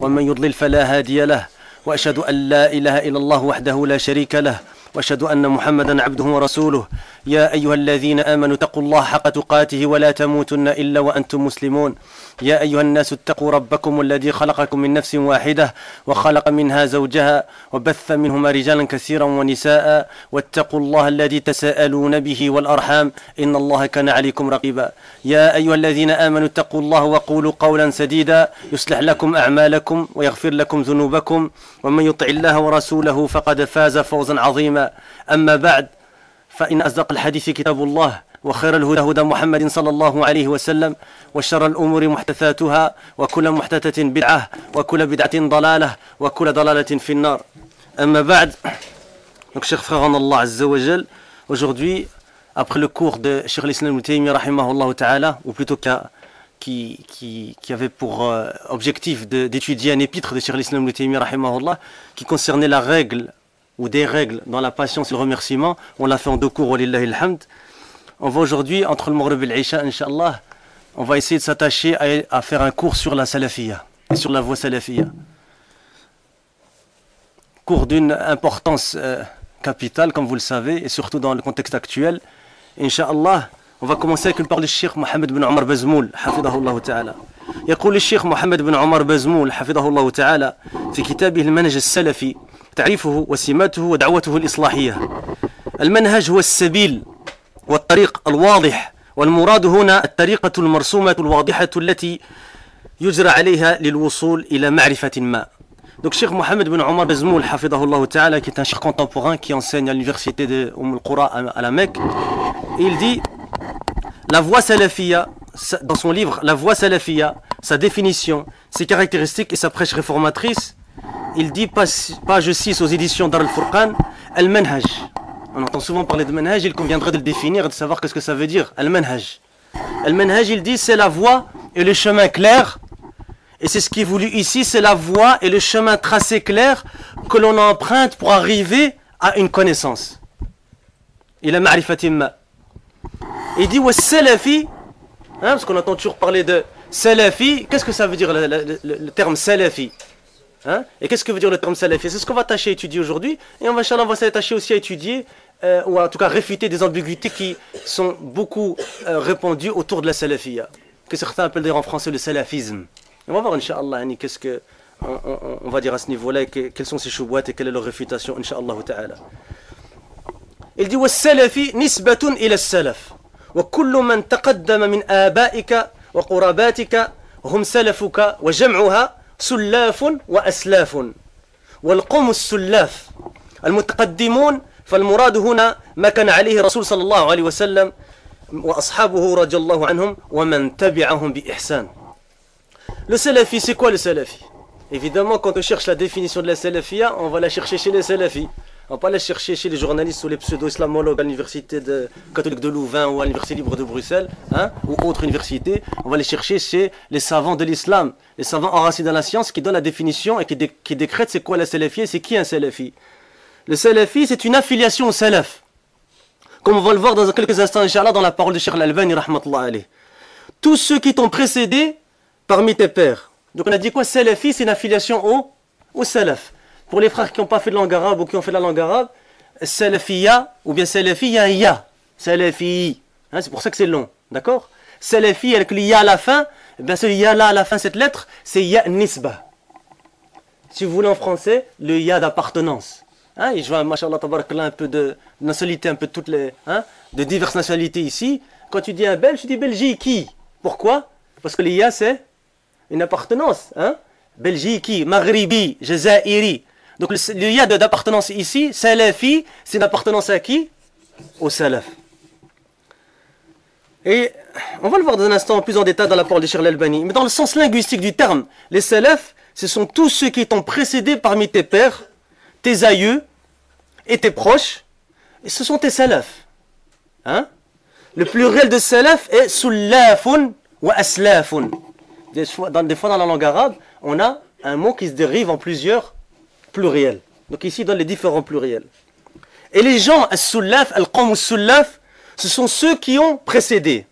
ومن يضلل فلا هادي له وأشهد أن لا إله إلا الله وحده لا شريك له وأشهد أن محمدا عبده ورسوله يا أيها الذين آمنوا اتقوا الله حق تقاته ولا تموتن إلا وأنتم مسلمون يا أيها الناس اتقوا ربكم الذي خلقكم من نفس واحدة وخلق منها زوجها وبث منهما رجالا كثيرا ونساء واتقوا الله الذي تساءلون به والأرحام إن الله كان عليكم رقيبا يا أيها الذين آمنوا اتقوا الله وقولوا قولا سديدا يصلح لكم أعمالكم ويغفر لكم ذنوبكم ومن يطع الله ورسوله فقد فاز فوزا عظيما أما بعد فإن أصدق الحديث كتاب الله وخير الهدى هدى محمد صلى الله عليه وسلم وشر الأمور محدثاتها وكل محدثة بدعة وكل بدعة ضلالة وكل ضلالة في النار أما بعد. Donc chers frères en Allah Azza wa Jal, aujourd'hui après le cours de Cheikh al-Islam Ibn Taymiyyah rahimahullah ta'ala, ou plutôt qui avait pour objectif d'étudier un épître de Cheikh al-Islam Ibn Taymiyyah rahimahullah qui concernait la règle ou des règles dans la patience et le remerciement. On l'a fait en 2 cours, walillahi alhamd. On va aujourd'hui, entre le Maghrib et l'Isha, Inch'Allah, on va essayer de s'attacher à faire un cours sur la salafiyya et sur la voie salafiyya. Cours d'une importance capitale, comme vous le savez, et surtout dans le contexte actuel. Inch'Allah, on va commencer avec une parole du Cheikh Mohammed bin Omar Bazmoul, hafidahullah ta'ala. يقول الشيخ محمد بن عمر بازمول حفظه الله تعالى في كتابه المنهج السلفي تعريفه وسماته ودعوته الإصلاحية. المنهج هو السبيل والطريق الواضح، والمراد هنا الطريقة المرسومة الواضحة التي يجرى عليها للوصول إلى معرفة ما. Donc Cheikh Mohammed bin Omar Bazmoul حفظه ta'ala, qui est un cheikh contemporain qui enseigne à l'université de Al-Qura à la Mecque, il dit la voie salafiyya, dans son livre La voie salafiyya, sa définition, ses caractéristiques et sa prêche réformatrice, il dit, page 6 aux éditions Dar al-Furqan, Al-Manhaj. On entend souvent parler de manhaj, il conviendrait de le définir et de savoir qu'est-ce que ça veut dire, Al-Manhaj. Al-Manhaj, il dit, c'est la voie et le chemin clair, et c'est ce qui est voulu ici, c'est la voie et le chemin tracé clair que l'on emprunte pour arriver à une connaissance. Il a ma'rifatin ma. Il dit, wa salafi, parce qu'on entend toujours parler de salafi. Qu'est-ce que ça veut dire le terme salafi, et qu'est-ce que veut dire le terme salafi? C'est ce qu'on va tâcher à étudier aujourd'hui. Et on va s'attacher aussi à étudier, ou en tout cas réfuter des ambiguïtés qui sont beaucoup répandues autour de la salafiyya, que certains appellent d'ailleurs en français le salafisme. Et on va voir, Inch'Allah, qu'est-ce que on va dire à ce niveau-là, quels sont ces choubouats et quelle est leur réfutation, Inch'Allah ta'ala. Il dit, wa salafi nisbatun ila salaf. وكل من تقدم من آبائك وقراباتك هم سلفك وجمعها سلاف وأسلاف والقوم السلاف المتقدمون فالمراد هنا ما كان عليه رسول صلى الله عليه وسلم وأصحابه رضي الله عنهم ومن تبعهم بإحسان. Le salafi, c'est quoi le salafi? Évidemment, quand on cherche la définition de la salafiyya, on va la chercher chez les salafis. On va pas la chercher chez les journalistes ou les pseudo-islamologues à l'université catholique de Louvain ou à l'université libre de Bruxelles, ou autre université. On va les chercher chez les savants de l'islam, les savants enracinés dans la science qui donnent la définition et qui décrètent c'est quoi la salafiyya, c'est qui un salafi. Le salafi, c'est une affiliation au salaf. Comme on va le voir dans quelques instants, Inch'Allah, dans la parole de Cheikh al-Albani, rahmatullah alayh. Tous ceux qui t'ont précédé parmi tes pères. Donc on a dit quoi? Salafi, c'est une affiliation au salaf. Pour les frères qui n'ont pas fait de langue arabe ou qui ont fait de la langue arabe, salafiyya ou bien salafi, il y a un ya. Salafi. C'est pour ça que c'est long. D'accord? Salafi avec le ya à la fin, bien ce ya là à la fin, cette lettre, c'est ya nisba. Si vous voulez en français, le ya d'appartenance. Et je vois, mashallah, tabarakallah, un peu de nationalité, un peu de toutes les, de diverses nationalités ici. Quand tu dis un belge, tu dis Belgique. Pourquoi? Parce que le ya c'est une appartenance. Belgique, Maghribi, Jazairi. Donc le ya d'appartenance ici, salafi, c'est une appartenance à qui? Au salaf. Et on va le voir dans un instant plus en détail dans la parole de Cheikh al-Albani. Mais dans le sens linguistique du terme, les salafs, ce sont tous ceux qui t'ont précédé parmi tes pères, tes aïeux et tes proches. Et ce sont tes salafs. Le pluriel de salaf est sullafun wa aslafun. Des fois dans la langue arabe, on a un mot qui se dérive en plusieurs pluriels. Donc ici, dans les différents pluriels. Et les gens, as-sullaf, al-qawm as-sullaf, ce sont ceux qui ont précédé.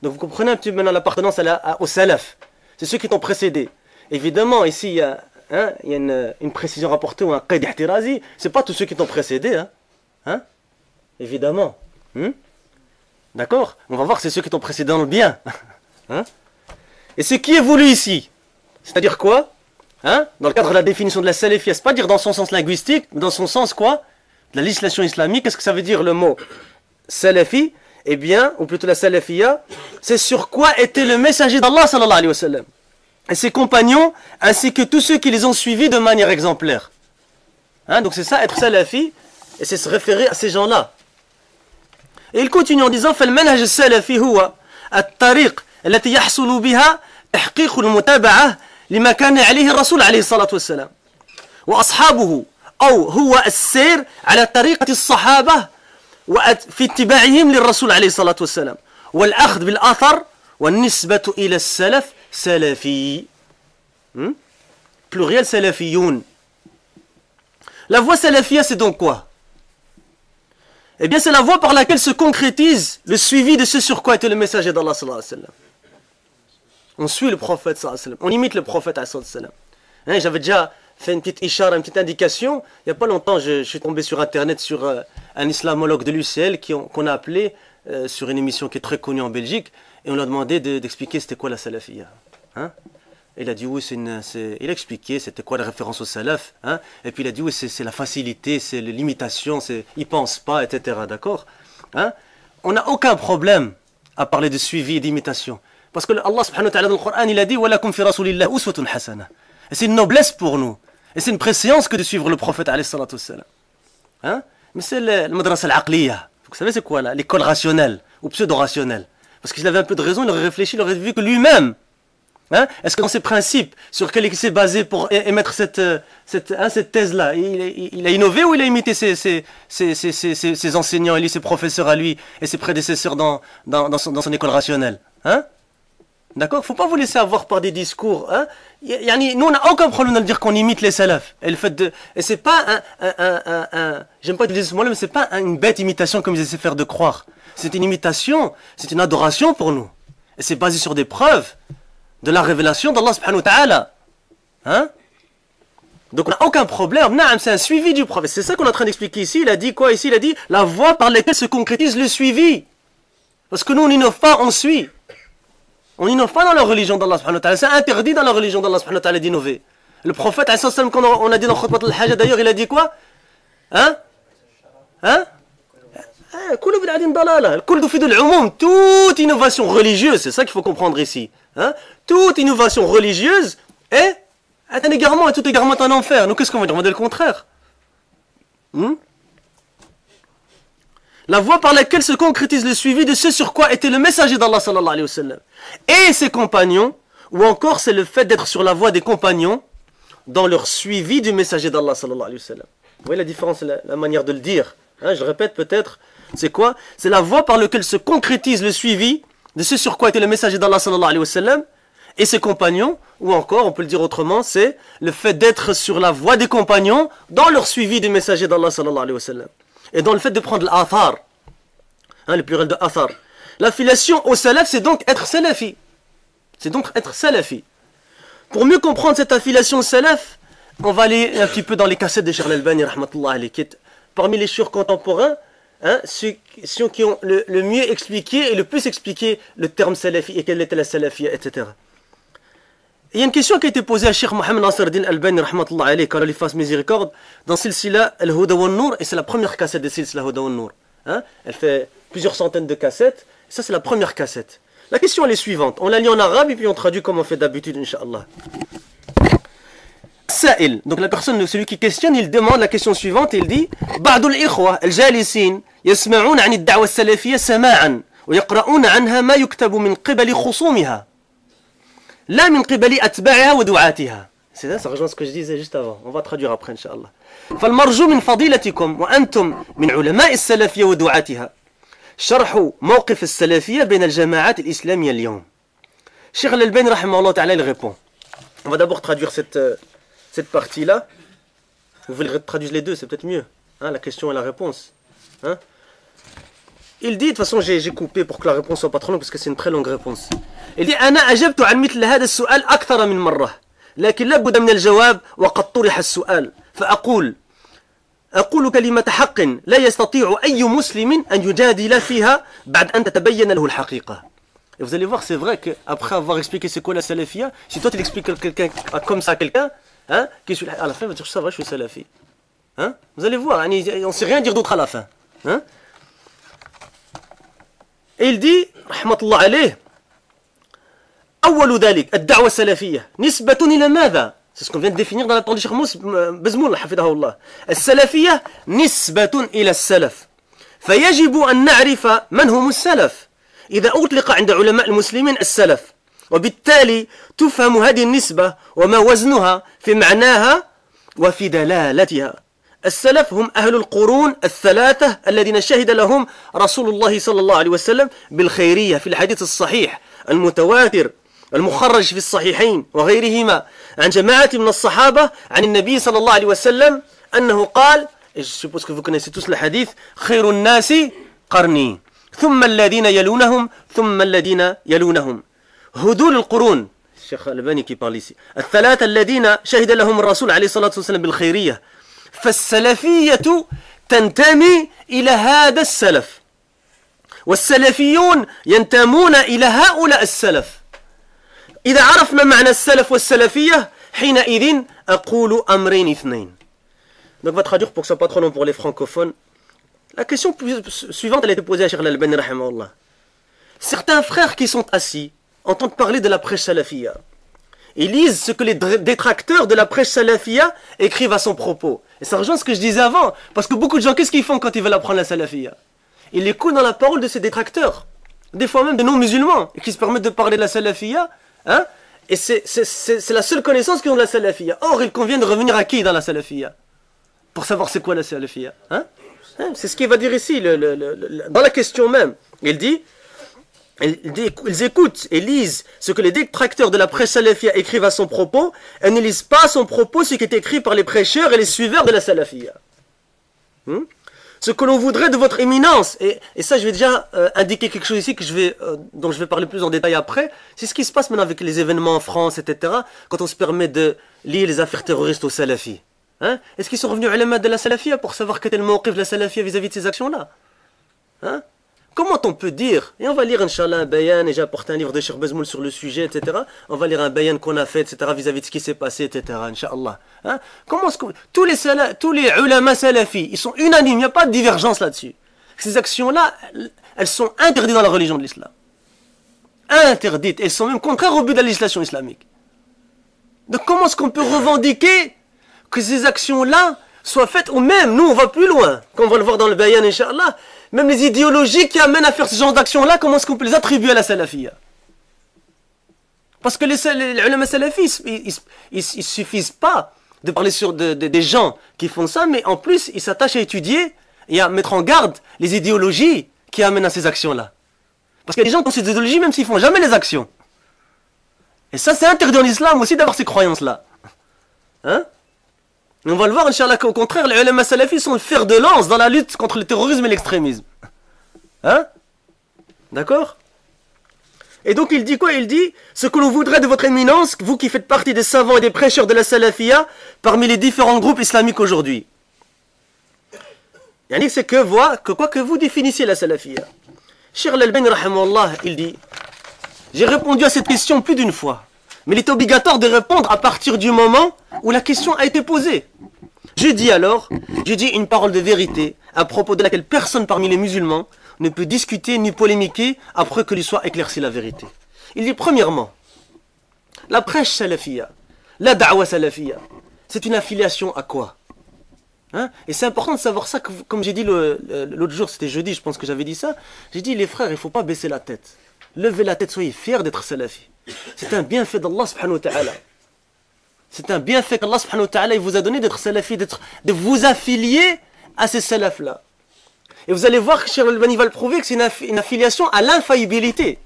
Donc vous comprenez un petit peu maintenant l'appartenance au salaf. C'est ceux qui t'ont précédé. Évidemment, ici, il y a il y a une précision rapportée ou un qaid ihtirazi, c'est pas tous ceux qui t'ont précédé, hein, évidemment. D'accord? On va voir que c'est ceux qui t'ont précédé dans le bien. Hein? Et ce qui est voulu ici, c'est-à-dire quoi? Hein? Dans le cadre de la définition de la salafia, c'est pas dire dans son sens linguistique, mais dans son sens quoi? De la législation islamique. Qu'est-ce que ça veut dire le mot salafi? Eh bien, ou plutôt la salafia, c'est sur quoi était le messager d'Allah sallallahu alayhi wa sallam et ses compagnons, ainsi que tous ceux qui les ont suivis de manière exemplaire. Hein? Donc c'est ça, être salafi, et c'est se référer à ces gens-là. Et il continue en disant فالمنهج السلفي هو الطريق التي يحصل بها تحقيق المتابعة لما كان عليه الرسول عليه الصلاة والسلام وأصحابه أو هو السير على طريقة الصحابة في اتباعهم للرسول عليه الصلاة والسلام والأخذ بالأثر والنسبة إلى السلف سلفي. Pluriel salafiyun. La voie salafia, c'est donc quoi? Eh bien, c'est la voie par laquelle se concrétise le suivi de ce sur quoi était le messager d'Allah sallallahu alayhi wa sallam. On suit le prophète sallallahu alayhi wa sallam. On imite le prophète sallallahu alayhi wa sallam. Hein, j'avais déjà fait une petite ishara, une petite indication. Il n'y a pas longtemps, je suis tombé sur internet sur un islamologue de l'UCL qu'on a appelé sur une émission qui est très connue en Belgique. Et on lui a demandé d'expliquer c'était quoi la salafia. Hein? Il a dit oui, il a expliqué c'était quoi la référence au salaf, hein? Et puis il a dit oui, c'est la facilité, c'est l'imitation, il pense pas, etc. D'accord, hein? On n'a aucun problème à parler de suivi et d'imitation. Parce que Allah subhanahu wa ta'ala dans le Coran, il a dit وَلَكُمْ فِي رَسُولِ اللَّهِ أُسْوَةٌ حَسَنَةٌ. Et c'est une noblesse pour nous. Et c'est une préséance que de suivre le prophète alayhi salatu wassalam. Hein? Mais c'est le madrasa al-aqliya. Vous savez c'est quoi là? L'école rationnelle ou pseudo-rationnelle. Parce qu'il avait un peu de raison, il aurait réfléchi, il aurait vu que lui-même, hein, est-ce que dans ses principes sur lesquels il s'est basé pour émettre cette thèse-là, il a innové ou il a imité ses enseignants, ses professeurs à lui et ses prédécesseurs dans son école rationnelle, hein? D'accord? Il ne faut pas vous laisser avoir par des discours. Hein? Nous, on n'a aucun problème de dire qu'on imite les salafs. Et c'est pas j'aime pas utiliser ce mot-là, mais c'est pas une bête imitation comme ils essaient de faire de croire. C'est une imitation, c'est une adoration pour nous. Et c'est basé sur des preuves de la révélation d'Allah subhanahu wa ta'ala. Hein? Donc on n'a aucun problème. C'est un suivi du prophète. C'est ça qu'on est en train d'expliquer ici. Il a dit quoi ici? Il a dit la voie par laquelle se concrétise le suivi. Parce que nous, on n'innove pas, on suit. On n'innove pas dans la religion d'Allah subhanahu wa ta'ala. C'est interdit dans la religion d'Allah subhanahu wa ta'ala d'innover. Le prophète, quand on a dit dans Khutbat al-Hajj, d'ailleurs, il a dit quoi? Hein? Hein? Toute innovation religieuse, c'est ça qu'il faut comprendre ici. Hein? Toute innovation religieuse est un égarement, et tout égarement est un enfer. Nous, qu'est-ce qu'on va dire? On va dire le contraire. La voie par laquelle se concrétise le suivi de ce sur quoi était le messager d'Allah sallallahu alayhi wa sallam et ses compagnons, ou encore c'est le fait d'être sur la voie des compagnons dans leur suivi du messager d'Allah sallallahu alayhi wa sallam. Vous voyez la différence, la manière de le dire, hein? Je répète peut-être, c'est quoi? C'est la voie par laquelle se concrétise le suivi de ce sur quoi était le messager d'Allah sallallahu alayhi wa sallam et ses compagnons, ou encore, on peut le dire autrement, c'est le fait d'être sur la voie des compagnons dans leur suivi du messager d'Allah sallallahu alayhi wa sallam. Et dans le fait de prendre l'athar, hein, le pluriel de athar. L'affiliation au salaf, c'est donc être salafi. C'est donc être salafi. Pour mieux comprendre cette affiliation au salaf, on va aller un petit peu dans les cassettes de Cheikh Al-Albani, rahmatullah alayhi, qui est parmi les chouïrs contemporains, hein, ceux qui ont le mieux expliqué et le plus expliqué le terme salafi et quelle était la salafia, etc. Il y a une question qui a été posée à Cheikh Mohamed Nasruddin Al-Albani, rahmatullah alayhi, qu'Allah lui fasse miséricorde, dans Silsila Al-Huda wa Nour, et c'est la première cassette de Silsila Al-Huda wa Nour. Hein? Elle fait plusieurs centaines de cassettes, et ça c'est la première cassette. La question elle est suivante, on la lit en arabe et puis on traduit comme on fait d'habitude, Inch'Allah. Sa'il, donc la personne, celui qui questionne, il demande la question suivante, il dit بعض الإخوة الجالسين يسمعون عن الدعوة السلفية سماعا ويقرؤون عنها ما يكتب من قبل خصومها لا من قبل أتباعها ودعاتها. C'est ça, ça rejoint ce que je disais juste avant. On va traduire après, Inch'Allah. فالمرجو من فضيلتكم وأنتم من علماء السلفية ودعاتها شرح موقف السلفية بين الجماعات الإسلامية اليوم. Cheikh Al-Albani رحمه الله تعالى il répond. On va d'abord traduire cette partie-là. Vous voulez traduire les deux, c'est peut-être mieux. Hein, la question et la réponse. Hein? Il dit, de toute façon j'ai coupé pour que la réponse soit pas trop longue parce que c'est une très longue réponse. Il dit أنا أجبت عن مثل هذا السؤال أكثر من مرة لكن لابد من الجواب وقد طرح السؤال فأقول كلمة حق لا يستطيع أي مسلم أن يجادل فيها بعد أن تتبين له الحقيقة. Et vous allez voir, c'est vrai qu'après avoir expliqué c'est quoi la salafia, si toi tu l'expliques comme ça à quelqu'un, hein, à la fin il va dire ça va, je suis salafi. Hein? Vous allez voir, on ne sait rien dire d'autre à la fin. Hein? Et il dit, rahmatullah alayh, أول ذلك الدعوة السلفية نسبة إلى ماذا؟ C'est ce qu'on vient de définir dans la parole du Cheikh Bazmoul حفظه الله. السلفية نسبة إلى السلف. فيجب أن نعرف من هم السلف. إذا أطلق عند علماء المسلمين السلف، وبالتالي تفهم هذه النسبة وما وزنها في معناها وفي دلالتها. السلف هم أهل القرون الثلاثة الذين شهد لهم رسول الله صلى الله عليه وسلم بالخيرية في الحديث الصحيح المتواتر المخرج في الصحيحين وغيرهما عن جماعة من الصحابة عن النبي صلى الله عليه وسلم أنه قال, et je suppose que vous connaissez tous le hadith, خير الناس قرني ثم الذين يلونهم ثم الذين يلونهم. هدول القرون الشيخ الألباني qui parle ici الثلاثة الذين شهد لهم الرسول عليه الصلاة والسلام بالخيرية. فالسلفية تنتمي إلى هذا السلف والسلفيون ينتمون إلى هؤلاء السلف. إذا عرفنا معنى السلف والسلفية حينئذ أقول أمرين اثنين. Donc on va traduire pour que ce soit pas trop long pour les francophones. La question suivante elle a été posée à Cheikh Al-Albani rahimahullah. Certains frères qui sont assis entendent parler de la prêche salafia. Ils lisent ce que les détracteurs de la prêche salafia écrivent à son propos. Et ça rejoint ce que je disais avant. Parce que beaucoup de gens, qu'est-ce qu'ils font quand ils veulent apprendre la salafia? Ils écoutent dans la parole de ces détracteurs. Des fois même de non-musulmans. Et qui se permettent de parler de la salafia. Hein? Et c'est la seule connaissance qu'ils ont de la salafia. Or, il convient de revenir à qui dans la salafia? Pour savoir c'est quoi la salafia. Hein? C'est ce qu'il va dire ici, dans la question même. Il dit, ils écoutent et lisent ce que les détracteurs de la prêche salafia écrivent à son propos, et ne lisent pas à son propos ce qui est écrit par les prêcheurs et les suiveurs de la salafia. Ce que l'on voudrait de votre éminence, et ça je vais déjà indiquer quelque chose ici dont je vais parler plus en détail après, c'est ce qui se passe maintenant avec les événements en France, etc., quand on se permet de lier les affaires terroristes aux salafis. Hein? Est-ce qu'ils sont revenus ulama de la salafia pour savoir quel est le mawqif de la salafia vis-à-vis de ces actions-là? Hein? Comment on peut dire, et on va lire Inch'Allah un bayan, et j'ai apporté un livre de Cheikh Bazmoul sur le sujet, etc. On va lire un bayan qu'on a fait, etc. vis-à-vis de ce qui s'est passé, etc. Inch'Allah. Hein? Comment est-ce que tous les ulama salafis, ils sont unanimes, il n'y a pas de divergence là-dessus. Ces actions-là, elles sont interdites dans la religion de l'islam. Interdites, elles sont même contraires au but de la législation islamique. Donc comment est-ce qu'on peut revendiquer que ces actions-là soient faites, ou même, nous on va plus loin, comme on va le voir dans le bayan, Inch'Allah, même les idéologies qui amènent à faire ce genre d'actions-là, comment est-ce qu'on peut les attribuer à la salafia? Parce que les ulama salafis, ils suffisent pas de parler sur des gens qui font ça, mais en plus, ils s'attachent à étudier et à mettre en garde les idéologies qui amènent à ces actions-là. Parce qu'il y a des gens qui ont ces idéologies même s'ils font jamais les actions. Et ça, c'est interdit en islam aussi d'avoir ces croyances-là. Hein? Et on va le voir, Inch'Allah, qu'au contraire, les ulama salafis sont le fer de lance dans la lutte contre le terrorisme et l'extrémisme. Hein? D'accord? Et donc il dit quoi? Il dit, ce que l'on voudrait de votre éminence, vous qui faites partie des savants et des prêcheurs de la salafia, parmi les différents groupes islamiques aujourd'hui. Yani c'est que quoi que vous définissiez la salafia. Cheikh Al-Albani rahimahullah, il dit, j'ai répondu à cette question plus d'une fois. Mais il est obligatoire de répondre à partir du moment où la question a été posée. Je dis une parole de vérité à propos de laquelle personne parmi les musulmans ne peut discuter ni polémiquer après que lui soit éclaircie la vérité. Il dit premièrement, la prêche salafia, la da'wa salafia, c'est une affiliation à quoi? Hein? Et c'est important de savoir ça, comme j'ai dit l'autre jour, c'était jeudi, je pense que j'avais dit ça, j'ai dit les frères, il ne faut pas baisser la tête. Levez la tête, soyez fiers d'être salafi. C'est un bienfait d'Allah subhanahu wa ta'ala. C'est un bienfait qu'Allah subhanahu wa ta'ala vous a donné d'être salafi, de vous affilier à ces salafs-là. Et vous allez voir que Cheikh Al-Albani va le prouver que c'est une affiliation à l'infaillibilité.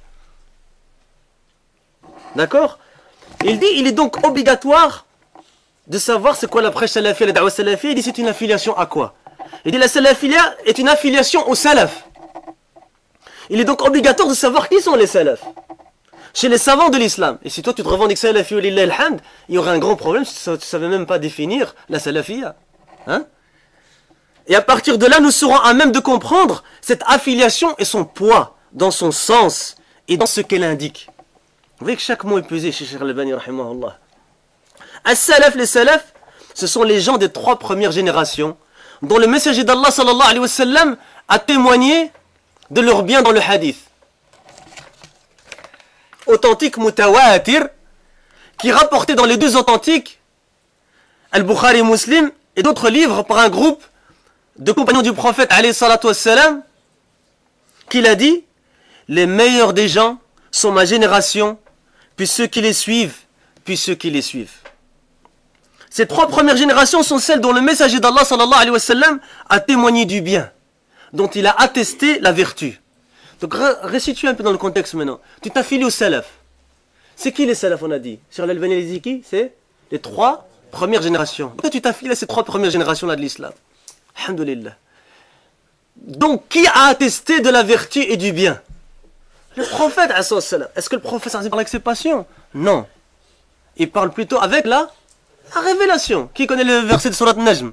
D'accord? Il dit, il est donc obligatoire de savoir c'est quoi la prêche salafia, la da'wa salafia. Il dit c'est une affiliation à quoi? Il dit la salafia est une affiliation au salaf. Il est donc obligatoire de savoir qui sont les salafs. chez les savants de l'islam. Et si toi tu te revendiques salafi ou lillahi alhamd, il y aurait un grand problème si tu ne savais même pas définir la salafiyya. Hein? Et à partir de là, nous serons à même de comprendre cette affiliation et son poids dans son sens et dans ce qu'elle indique. Vous voyez que chaque mot est pesé chez Cheikh Al-Albani, rahimahullah. As-salaf, les salaf, ce sont les gens des 3 premières générations dont le messager d'Allah sallallahu alayhi wa sallam a témoigné de leur bien dans le hadith. Authentique mutawatir, qui rapportait dans les 2 authentiques, Al-Bukhari Muslim et d'autres livres par un groupe de compagnons du prophète alayhi salatu wassalam, qu'il a dit: les meilleurs des gens sont ma génération, puis ceux qui les suivent, puis ceux qui les suivent. Ces 3 premières générations sont celles dont le messager d'Allah sallallahu alayhi wa sallam a témoigné du bien, dont il a attesté la vertu. Donc resitue un peu dans le contexte maintenant. Tu t'affilies au salaf. C'est qui les salaf, on a dit? Sur l'Albani, les qui? C'est les 3 premières générations. Toi tu t'affilies à ces 3 premières générations-là de l'islam. Alhamdulillah. Donc qui a attesté de la vertu et du bien? Le prophète, est-ce que le prophète parle avec ses passions? Non. Il parle plutôt avec la révélation. Qui connaît le verset de Surat Najm?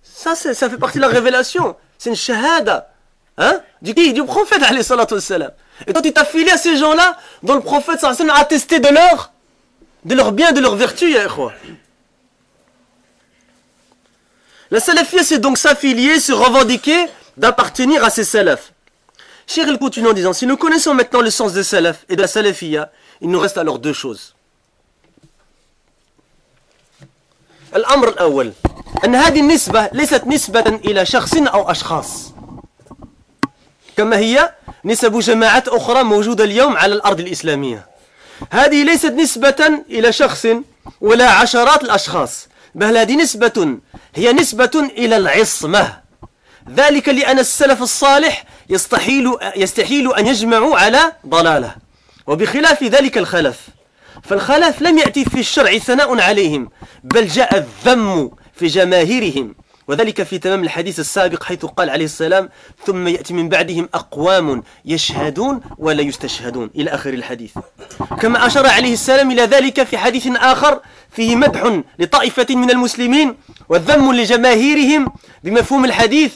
Ça fait partie de la révélation. C'est une shahada. Hein? Du prophète, alayhi salatu wassalam. Et toi tu t'affilies à ces gens-là dont le prophète sallallahu alayhi wa sallam a attesté de leur bien, de leur vertu, ya ikhwa. La salafiyya, c'est donc s'affilier, se revendiquer d'appartenir à ces salafs. Cheikh El continue en disant: si nous connaissons maintenant le sens des salafs et de la salafiyya, il nous reste alors 2 choses. الأمر الأول أن هذه النسبة ليست نسبة إلى شخص أو أشخاص كما هي نسب جماعات أخرى موجودة اليوم على الأرض الإسلامية. هذه ليست نسبة إلى شخص ولا عشرات الأشخاص، بل هذه نسبة هي نسبة إلى العصمة. ذلك لأن السلف الصالح يستحيل أن يجمعوا على ضلالة، وبخلاف ذلك الخلف، فالخلف لم يأتي في الشرع ثناء عليهم، بل جاء الذم في جماهيرهم، وذلك في تمام الحديث السابق حيث قال عليه السلام: ثم يأتي من بعدهم أقوام يشهدون ولا يستشهدون، إلى آخر الحديث. كما أشار عليه السلام إلى ذلك في حديث آخر فيه مدح لطائفة من المسلمين والذم لجماهيرهم بمفهوم الحديث،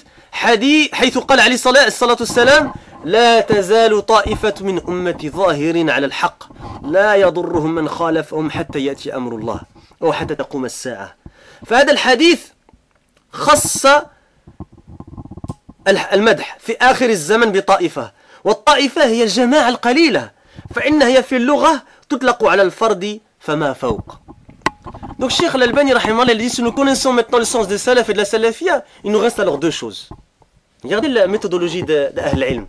حيث قال عليه الصلاة والسلام: لا تزال طائفة من أمتي ظاهرين على الحق لا يضرهم من خالفهم حتى يأتي أمر الله أو حتى تقوم الساعة. فهذا الحديث خص المدح في آخر الزمن بطائفة، والطائفة هي الجماعة القليلة، فإنها هي في اللغة تطلق على الفرد فما فوق. Donc Cheikh Al-Albani rahimahullah dit: si nous connaissons maintenant le sens des salaf et de la salafiyya, il nous reste alors 2 choses. Regardez la méthodologie d'Ahl al-Ilm.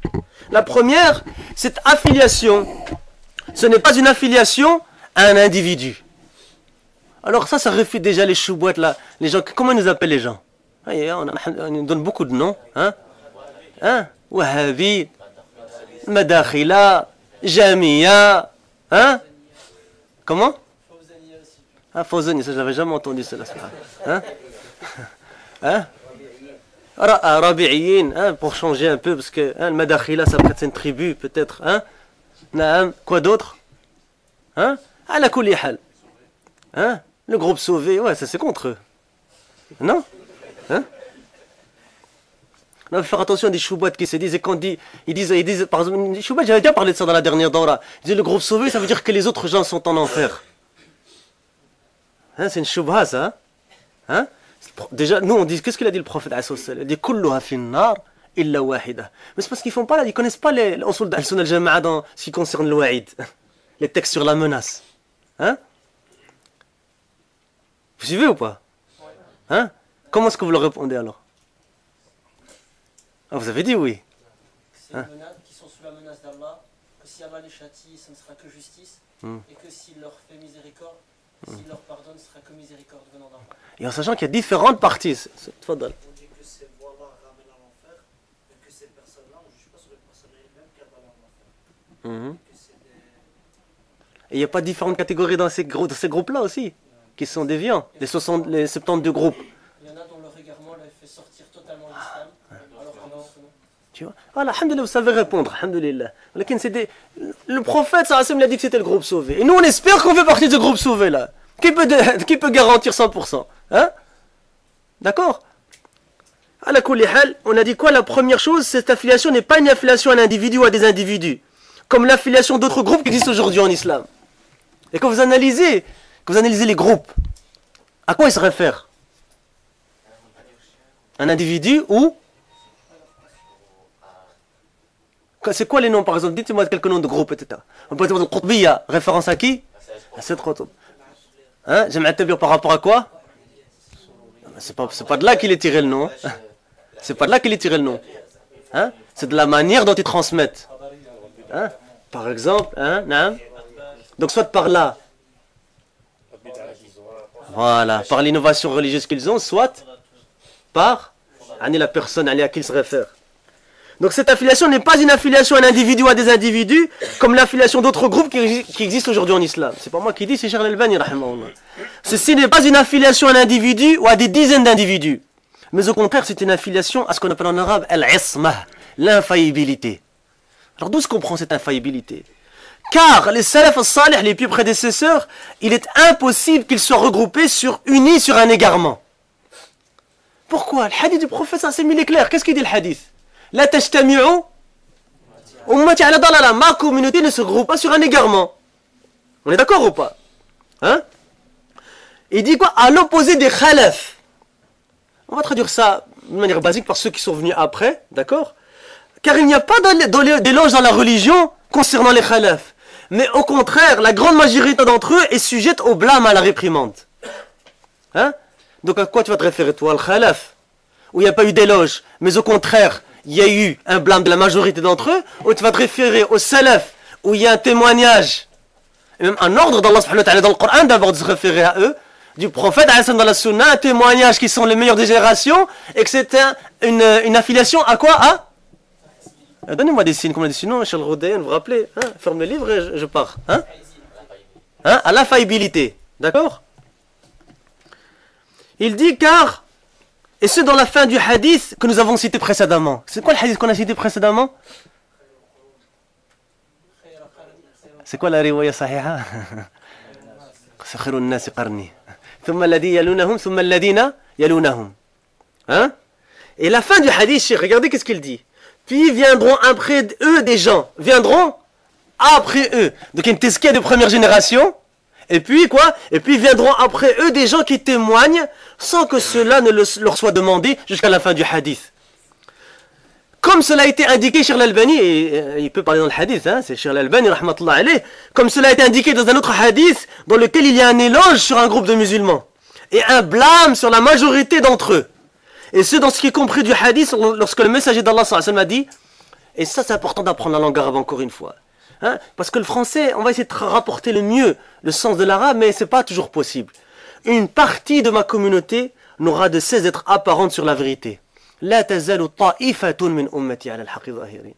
La première, cette affiliation, ce n'est pas une affiliation à un individu. Alors ça réfute déjà les choubouettes là. Les gens, comment ils nous appellent les gens? On nous donne beaucoup de noms. Hein? Wahhabi, Madakhila, Jamia. Hein? Comment? Ah, Fawzani, ça j'avais jamais entendu cela. Hein? Rabi'iyin, pour changer un peu, parce que le Madakhila, ça peut être une tribu, peut-être. Hein? Quoi d'autre? Hein? Ala kulli hal. Hein? Le groupe sauvé, ouais, ça c'est contre eux. Non? Hein? On va faire attention à des choubouettes qui se disent, et quand ils disent, par exemple, des choubouettes, j'avais déjà parlé de ça dans la dernière daura. Ils disent le groupe sauvé, ça veut dire que les autres gens sont en enfer. Hein, c'est une choubha, ça. Hein? Déjà, nous on dit, qu'est-ce qu'il a dit le prophète? Il dit kulluha finnar illa wahida. Mais c'est parce qu'ils font pas là, ils connaissent pas les usul d'Al-Sunnah al-Jama'a dans ce qui concerne le wa'id, les textes sur la menace. Hein? Vous suivez ou pas? Hein? Comment est-ce que vous leur répondez alors? Ah, vous avez dit oui. C'est les menaces qui sont sous la menace d'Allah, que si Allah les châtie, ce ne sera que justice, et que s'il leur fait miséricorde, s'il leur pardonne, ce sera que miséricorde venant d'Allah. Et en sachant qu'il y a différentes parties. Tfadal. On dit que ces voies-là ramènent à l'enfer, et que ces personnes-là, on ne juge pas sur les personnes elles-mêmes qui attendent l'enfer. Et il n'y a pas différentes catégories dans ces groupes-là aussi, qui sont déviants, les 72 groupes. Il y en a dont leur égarement les fait sortir totalement de l'islam, alors que non, Tu vois? Voilà, alhamdoulilah, vous savez répondre, alhamdoulilah. Le prophète, ça a dit que c'était le groupe sauvé. Et nous, on espère qu'on fait partie de ce groupe sauvé là. Qui peut garantir 100%? Hein? D'accord? À la Koulihal, on a dit quoi? La première chose, cette affiliation n'est pas une affiliation à un individu ou à des individus, comme l'affiliation d'autres groupes qui existent aujourd'hui en islam. Et quand vous analysez les groupes, à quoi ils se réfèrent? Un individu ou... C'est quoi les noms par exemple? Dites-moi quelques noms de groupes, etc. On peut dire le Qutbiyya, référence à qui? À cette Qutb. Hein? Jama'at Tabligh par rapport à quoi? C'est pas de là qu'il est tiré le nom. Hein? C'est pas de là qu'il est tiré le nom. Hein? C'est de la manière dont ils transmettent. Hein? Par exemple, hein? Donc soit par là, voilà, par l'innovation religieuse qu'ils ont, soit par la personne à qui ils se réfèrent. Donc cette affiliation n'est pas une affiliation à un individu ou à des individus, comme l'affiliation d'autres groupes qui existent aujourd'hui en islam. C'est pas moi qui dis, c'est Cheikh Al-Albani, rahimahullah. Ceci n'est pas une affiliation à un individu ou à des dizaines d'individus. Mais au contraire, c'est une affiliation à ce qu'on appelle en arabe al-ismah, l'infaillibilité. Alors d'où se comprend cette infaillibilité? Car les salaf al-salih, les pieux prédécesseurs, il est impossible qu'ils soient regroupés unis sur un égarement. Pourquoi? Le hadith du prophète, ça c'est mille clair. Qu'est-ce qu'il dit le hadith? La tajtami'u ummati ala dalala. Ma communauté ne se regroupe pas sur un égarement. On est d'accord ou pas? Hein? Il dit quoi? À l'opposé des khalaf. On va traduire ça de manière basique par ceux qui sont venus après, d'accord? Car il n'y a pas d'éloge dans la religion concernant les khalaf. Mais au contraire, la grande majorité d'entre eux est sujette au blâme, à la réprimande. Hein? Donc à quoi tu vas te référer toi? Al khalaf, où il n'y a pas eu d'éloge, mais au contraire, il y a eu un blâme de la majorité d'entre eux, ou tu vas te référer au salaf, où il y a un témoignage, et même un ordre d'Allah subhanahu wa ta'ala dans le Coran d'abord de se référer à eux, du prophète dans la sunna, un témoignage qui sont les meilleurs des générations, et que c'était une affiliation à quoi? Donnez-moi des signes, comme on a des signes, non, Michel Rodayen, vous vous rappelez, hein? Ferme le livre et je pars. Hein? Hein? À l'infaillibilité, d'accord? Il dit car, et c'est dans la fin du hadith que nous avons cité précédemment. C'est quoi le hadith qu'on a cité précédemment? C'est quoi la riwaya sahiha? C'est khairun nasi qarni. Thumma alladhi yalunahum, thumma alladhina yalunahum. Hein? Et la fin du hadith, regardez qu'est-ce qu'il dit. Puis viendront après eux des gens. Viendront après eux. Donc il y a une tezkia de première génération. Et puis quoi? Et puis viendront après eux des gens qui témoignent sans que cela ne leur soit demandé jusqu'à la fin du hadith. Comme cela a été indiqué chez l'Albani, et il peut parler dans le hadith, hein, c'est chez l'Albani, rahmatullah alayh, comme cela a été indiqué dans un autre hadith, dans lequel il y a un éloge sur un groupe de musulmans, et un blâme sur la majorité d'entre eux. Et ce, dans ce qui est compris du hadith, lorsque le messager d'Allah a dit, et ça c'est important d'apprendre la langue arabe encore une fois, hein, parce que le français, on va essayer de rapporter le mieux le sens de l'arabe, mais c'est pas toujours possible. Une partie de ma communauté n'aura de cesse d'être apparente sur la vérité. La tazalu ta'ifatun min ummati ala al-haqi zahirin.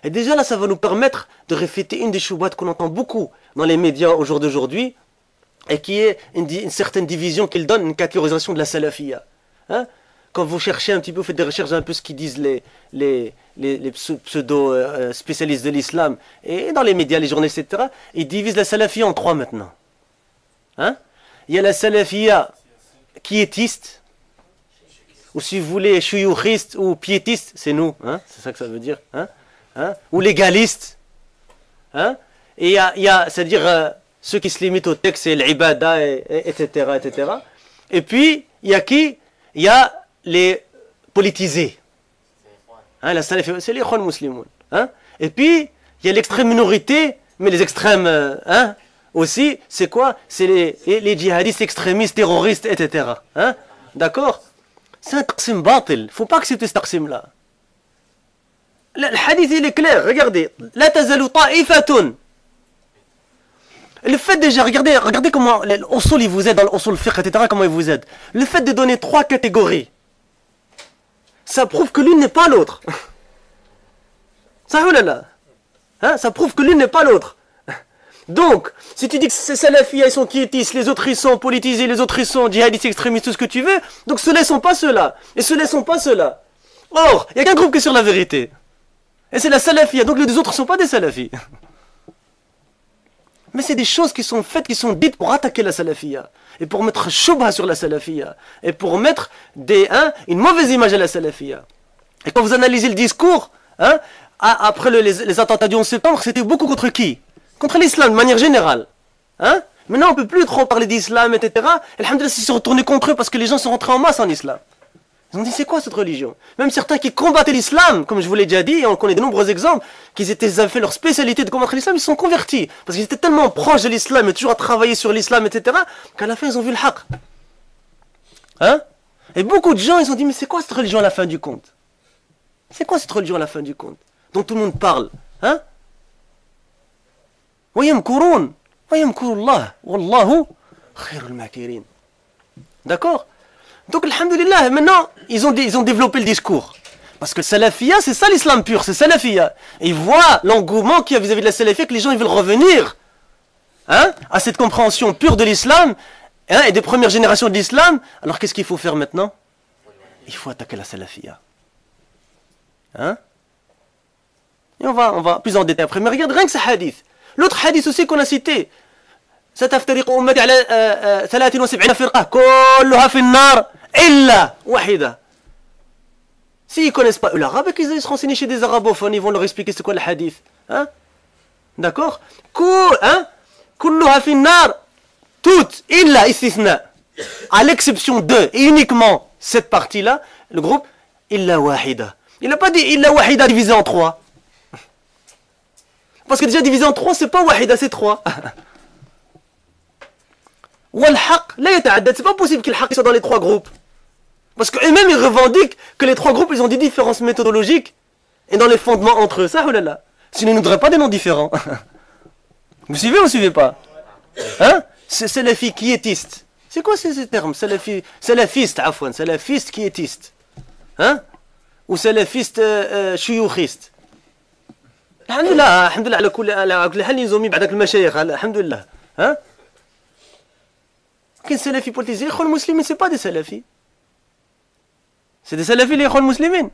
Et déjà là, ça va nous permettre de réfuter une des choubats qu'on entend beaucoup dans les médias au jour d'aujourd'hui, et qui est une certaine division qu'il donne, une catégorisation de la salafiyya. Hein? Quand vous cherchez un petit peu, vous faites des recherches un peu ce qu'ils disent les pseudo-spécialistes de l'islam, et dans les médias, les journalistes, etc., ils divisent la salafiyya en trois maintenant. Hein? Il y a la salafiyya quiétiste, ou si vous voulez, chouyouriste ou piétiste, c'est nous, hein? C'est ça que ça veut dire, hein? Hein? Ou légaliste. Hein? Et il y a c'est-à-dire ceux qui se limitent au texte, c'est l'ibada, etc., etc. Et puis, il y a qui? Il y a les politisés. Hein, la salafiyya, c'est les ikhwan muslimoun. Hein? Et puis, il y a l'extrême minorité, mais les extrêmes hein, aussi, c'est quoi? C'est les djihadistes, extrémistes, terroristes, etc. Hein? D'accord? C'est un taqsim batil. Il ne faut pas accepter ce taqsim-là. Le hadith, il est clair. Regardez. La tazalu ta'ifatun. Le fait déjà, regardez comment l'usul il vous aide, dans l'usul fiqh, etc., comment il vous aide. Le fait de donner trois catégories, ça prouve que l'une n'est pas l'autre. Ça ou là, hein? Ça prouve que l'une n'est pas l'autre. Donc, si tu dis que ces salafiyya, ils sont quiétistes, les autres ils sont politisés, les autres ils sont djihadistes, extrémistes, tout ce que tu veux, donc ceux-là ils sont pas ceux-là, et ceux-là ils sont pas ceux-là. Or, il n'y a qu'un groupe qui est sur la vérité. Et c'est la salafia. Donc les deux autres ne sont pas des salafis. Mais c'est des choses qui sont faites, qui sont dites pour attaquer la salafia. Et pour mettre shubha sur la salafia. Et pour mettre une mauvaise image à la salafia. Et quand vous analysez le discours, après les attentats du 11 septembre, c'était beaucoup contre qui? Contre l'islam, de manière générale. Maintenant, on ne peut plus trop parler d'islam, etc. Et alhamdoulilah, c'est retourné contre eux parce que les gens sont rentrés en masse en islam. Ils ont dit, c'est quoi cette religion? Même certains qui combattaient l'islam, comme je vous l'ai déjà dit, et on connaît de nombreux exemples, qu'ils avaient fait leur spécialité de combattre l'islam, ils se sont convertis. Parce qu'ils étaient tellement proches de l'islam et toujours à travailler sur l'islam, etc., qu'à la fin, ils ont vu le haqq. Et beaucoup de gens, ils ont dit, mais c'est quoi cette religion à la fin du compte? C'est quoi cette religion à la fin du compte? Dont tout le monde parle. وَيَمْكُرُونَ وَيَمْكُرُ اللَّهُ وَاللَّهُ خَيْرُ الْمَاكِرِينَ. D'accord? Donc, alhamdoulilah, maintenant, ils ont développé le discours. Parce que salafia, c'est ça l'islam pur, c'est salafia. Et ils voient l'engouement qu'il y a vis-à-vis de la salafia, que les gens ils veulent revenir à cette compréhension pure de l'islam et des premières générations de l'islam. Alors, qu'est-ce qu'il faut faire maintenant? Il faut attaquer la salafia. Et on va plus en détail après. Mais regarde, rien que ce hadith. L'autre hadith aussi qu'on a cité. ستفترق أمتي على 73 فرقة كلها في النار إلا واحدة. S'ils ne connaissent pas l'arabe, ils se renseignent chez des arabophones, ils vont leur expliquer c'est quoi le hadith. D'accord? كلها في النار, toutes, إلا استثناء. À l'exception de, et uniquement cette partie-là, le groupe, إلا واحدة. Il n'a pas dit إلا واحدة divisé en 3. Parce que déjà divisé en 3, c'est pas واحدة, c'est 3. والحق لا يتعدد, c'est pas possible que le haq soit dans les trois groupes. Parce qu'eux-mêmes ils revendiquent que les trois groupes ils ont des différences méthodologiques et dans les fondements entre eux. Ça, oh là là. Sinon ils ne donneraient pas des noms différents. Vous suivez ou vous suivez pas? C'est salafi quiétiste. C'est quoi ces termes? Salafiste, afwan, salafiste quiétiste. Ou salafiste shuyoukhiste. Alhamdulillah, alhamdulillah, ala kulli hal ils ont mis بعدك المشايخ, alhamdulillah. Qu'un salafi politique, les ikhwan musulmans, c'est pas des salafis. C'est des salafis, les ikhwan musulmans.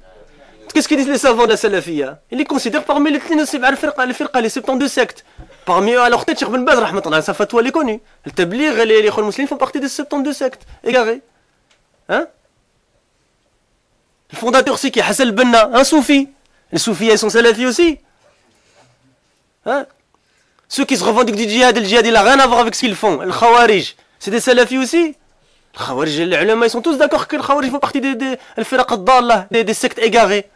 Qu'est-ce qu'ils disent les savants de la salafia? Ils les considèrent parmi les 72 sectes. Parmi eux, à leur tête, Cheikh Ben Baz, rahmatullah, sa fatwa, elle est connue. Le tabligh et les ikhwan musulmans font partie des 72 sectes égarés. Le fondateur, c'est qui? Hassan al-Banna, un soufi. Les soufis, ils sont salafis aussi. Ceux qui se revendiquent du djihad, le djihad, il n'a rien à voir avec ce qu'ils font. Le khawarij. C'est des salafis aussi. Les khawarij, les ulama, ils sont tous d'accord que les khawarij font partie des firaq ad-dalla, des sectes égarées.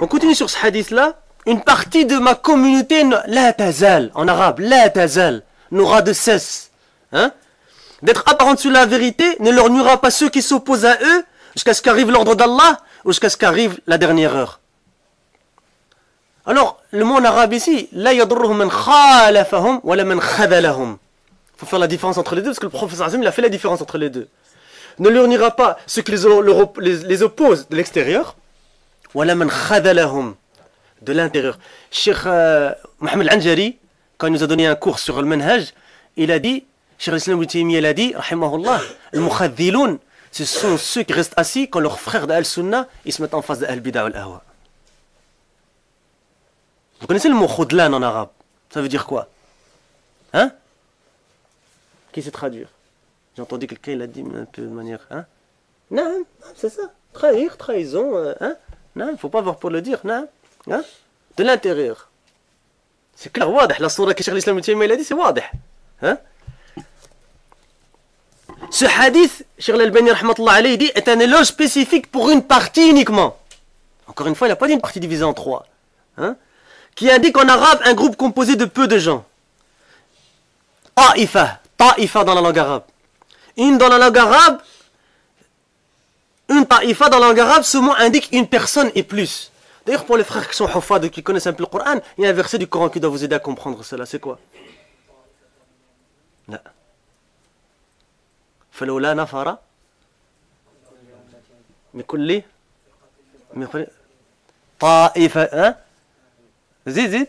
On continue sur ce hadith-là. Une partie de ma communauté, la tazal, en arabe, la tazal, n'aura de cesse. D'être apparente sur la vérité, ne leur nuira pas ceux qui s'opposent à eux, jusqu'à ce qu'arrive l'ordre d'Allah, ou jusqu'à ce qu'arrive la dernière heure. Alors, le mot en arabe ici, la yadurruhum man khalafahum wa la man khadalahum. Il faut faire la différence entre les deux, parce que le prophète Azim, il a fait la différence entre les deux. Ne leur nuira pas ceux qui les opposent de l'extérieur, wa la man khadalahum, de l'intérieur. Cheikh Mohamed Al-Anjari, quand il nous a donné un cours sur le manhaj, il a dit, Cheikh Islam Ibn Taymiyyah, il a dit, rahimahullah, le mukhadhiloun, ce sont ceux qui restent assis quand leurs frères d'Al-Sunnah, ils se mettent en face d'Al-Bida wal-Ahwa. Vous connaissez le mot khudlan en arabe? Ça veut dire quoi? Qui sait traduire? J'ai entendu quelqu'un, il a dit un peu de manière... Non, c'est ça. Trahir, trahison. Non, il ne faut pas avoir pour le dire. Non. De l'intérieur. C'est clair, wadah. La sourate que Cheikh l'Islam Ibn Taymiyyah il a dit, c'est wadah. Ce hadith, Cheikh Al-Albani rahmatullah alayhi dit, est un éloge spécifique pour une partie uniquement. Encore une fois, il n'a pas dit une partie divisée en 3. Qui indique en arabe un groupe composé de peu de gens. Ta'ifa dans la langue arabe. Une dans la langue arabe, une ta'ifa dans la langue arabe, ce mot indique une personne et plus. D'ailleurs, pour les frères qui sont hufad, qui connaissent un peu le Coran, il y a un verset du Coran qui doit vous aider à comprendre cela. C'est quoi? Non. فلولا نفر من كل طائفة زيد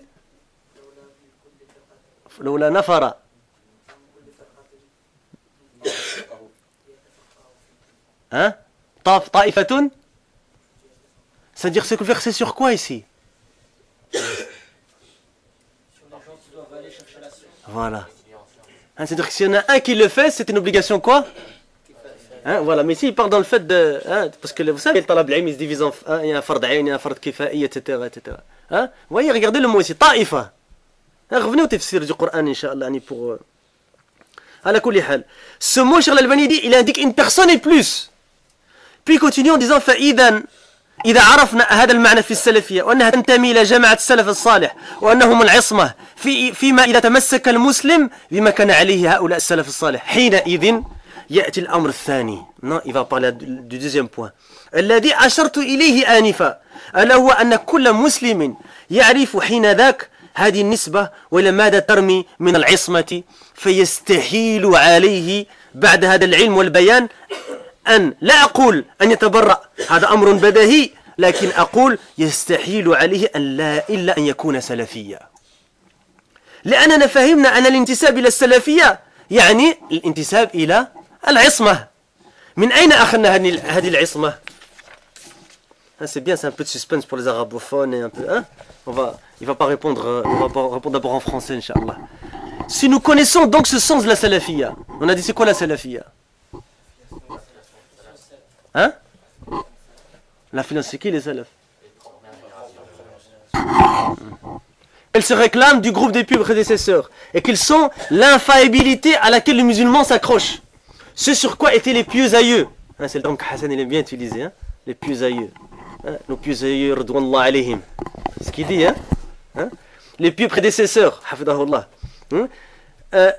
لولا نفر Hein? Ta'ifatun? C'est-à-dire, c'est que le verset sur quoi ici? Sur les gens qui doivent aller chercher la science. Voilà. Hein, c'est-à-dire que s'il y en a un qui le fait, c'est une obligation quoi? Hein, voilà, mais ici il parle dans le fait de... Hein, parce que vous savez, le talab al-ilm, il se divise en... Hein, il y a un fard ayn, il y a un fard kifa'i, etc. etc. Hein? Vous voyez, regardez le mot ici, ta'ifa. Hein, revenez au tafsir du Coran, Inch'Allah, pour... Ala kulli hal. Ce mot, Cheikh Al-Albani dit, il indique une personne et plus. Puis il continue en disant, فإذا إذا عرفنا هذا المعنى في السلفية وأنها تنتمي إلى جماعة السلف الصالح وأنهم العصمة فيما إذا تمسك المسلم بما كان عليه هؤلاء السلف الصالح حينئذ يأتي الأمر الثاني. Non, il va parler du deuxième point. الذي أشرت إليه آنفا ألا هو أن كل مسلم يعرف حين ذاك هذه النسبة وإلى ماذا ترمي من العصمة فيستحيل عليه بعد هذا العلم والبيان أن لا أقول أن يتبرأ هذا أمر بديهي لكن أقول يستحيل عليه أن لا إلا أن يكون سلفيا لأننا فهمنا أن الانتساب إلى السلفية يعني الانتساب إلى العصمة. من أين أخذنا هذه العصمة؟ C'est bien, c'est un peu de suspense pour les arabophones et un peu, hein? Il va pas répondre, on va répondre d'abord en français, Inch'Allah. Si nous connaissons donc ce sens de la salafiyya, on a dit c'est quoi la salafiyya? Hein? La philosophie, c'est qui les salafs? Elles se réclament du groupe des pieux prédécesseurs et qu'ils sont l'infaillibilité à laquelle le musulman s'accroche. Ce sur quoi étaient les pieux aïeux. Hein, c'est le terme que Hassan il aime bien utiliser, hein? Les pieux aïeux. Hein? Nos pieux aïeux, radouanallah alayhim. C'est ce qu'il dit, hein? Hein? Les pieux prédécesseurs, hafidahullah. Hein?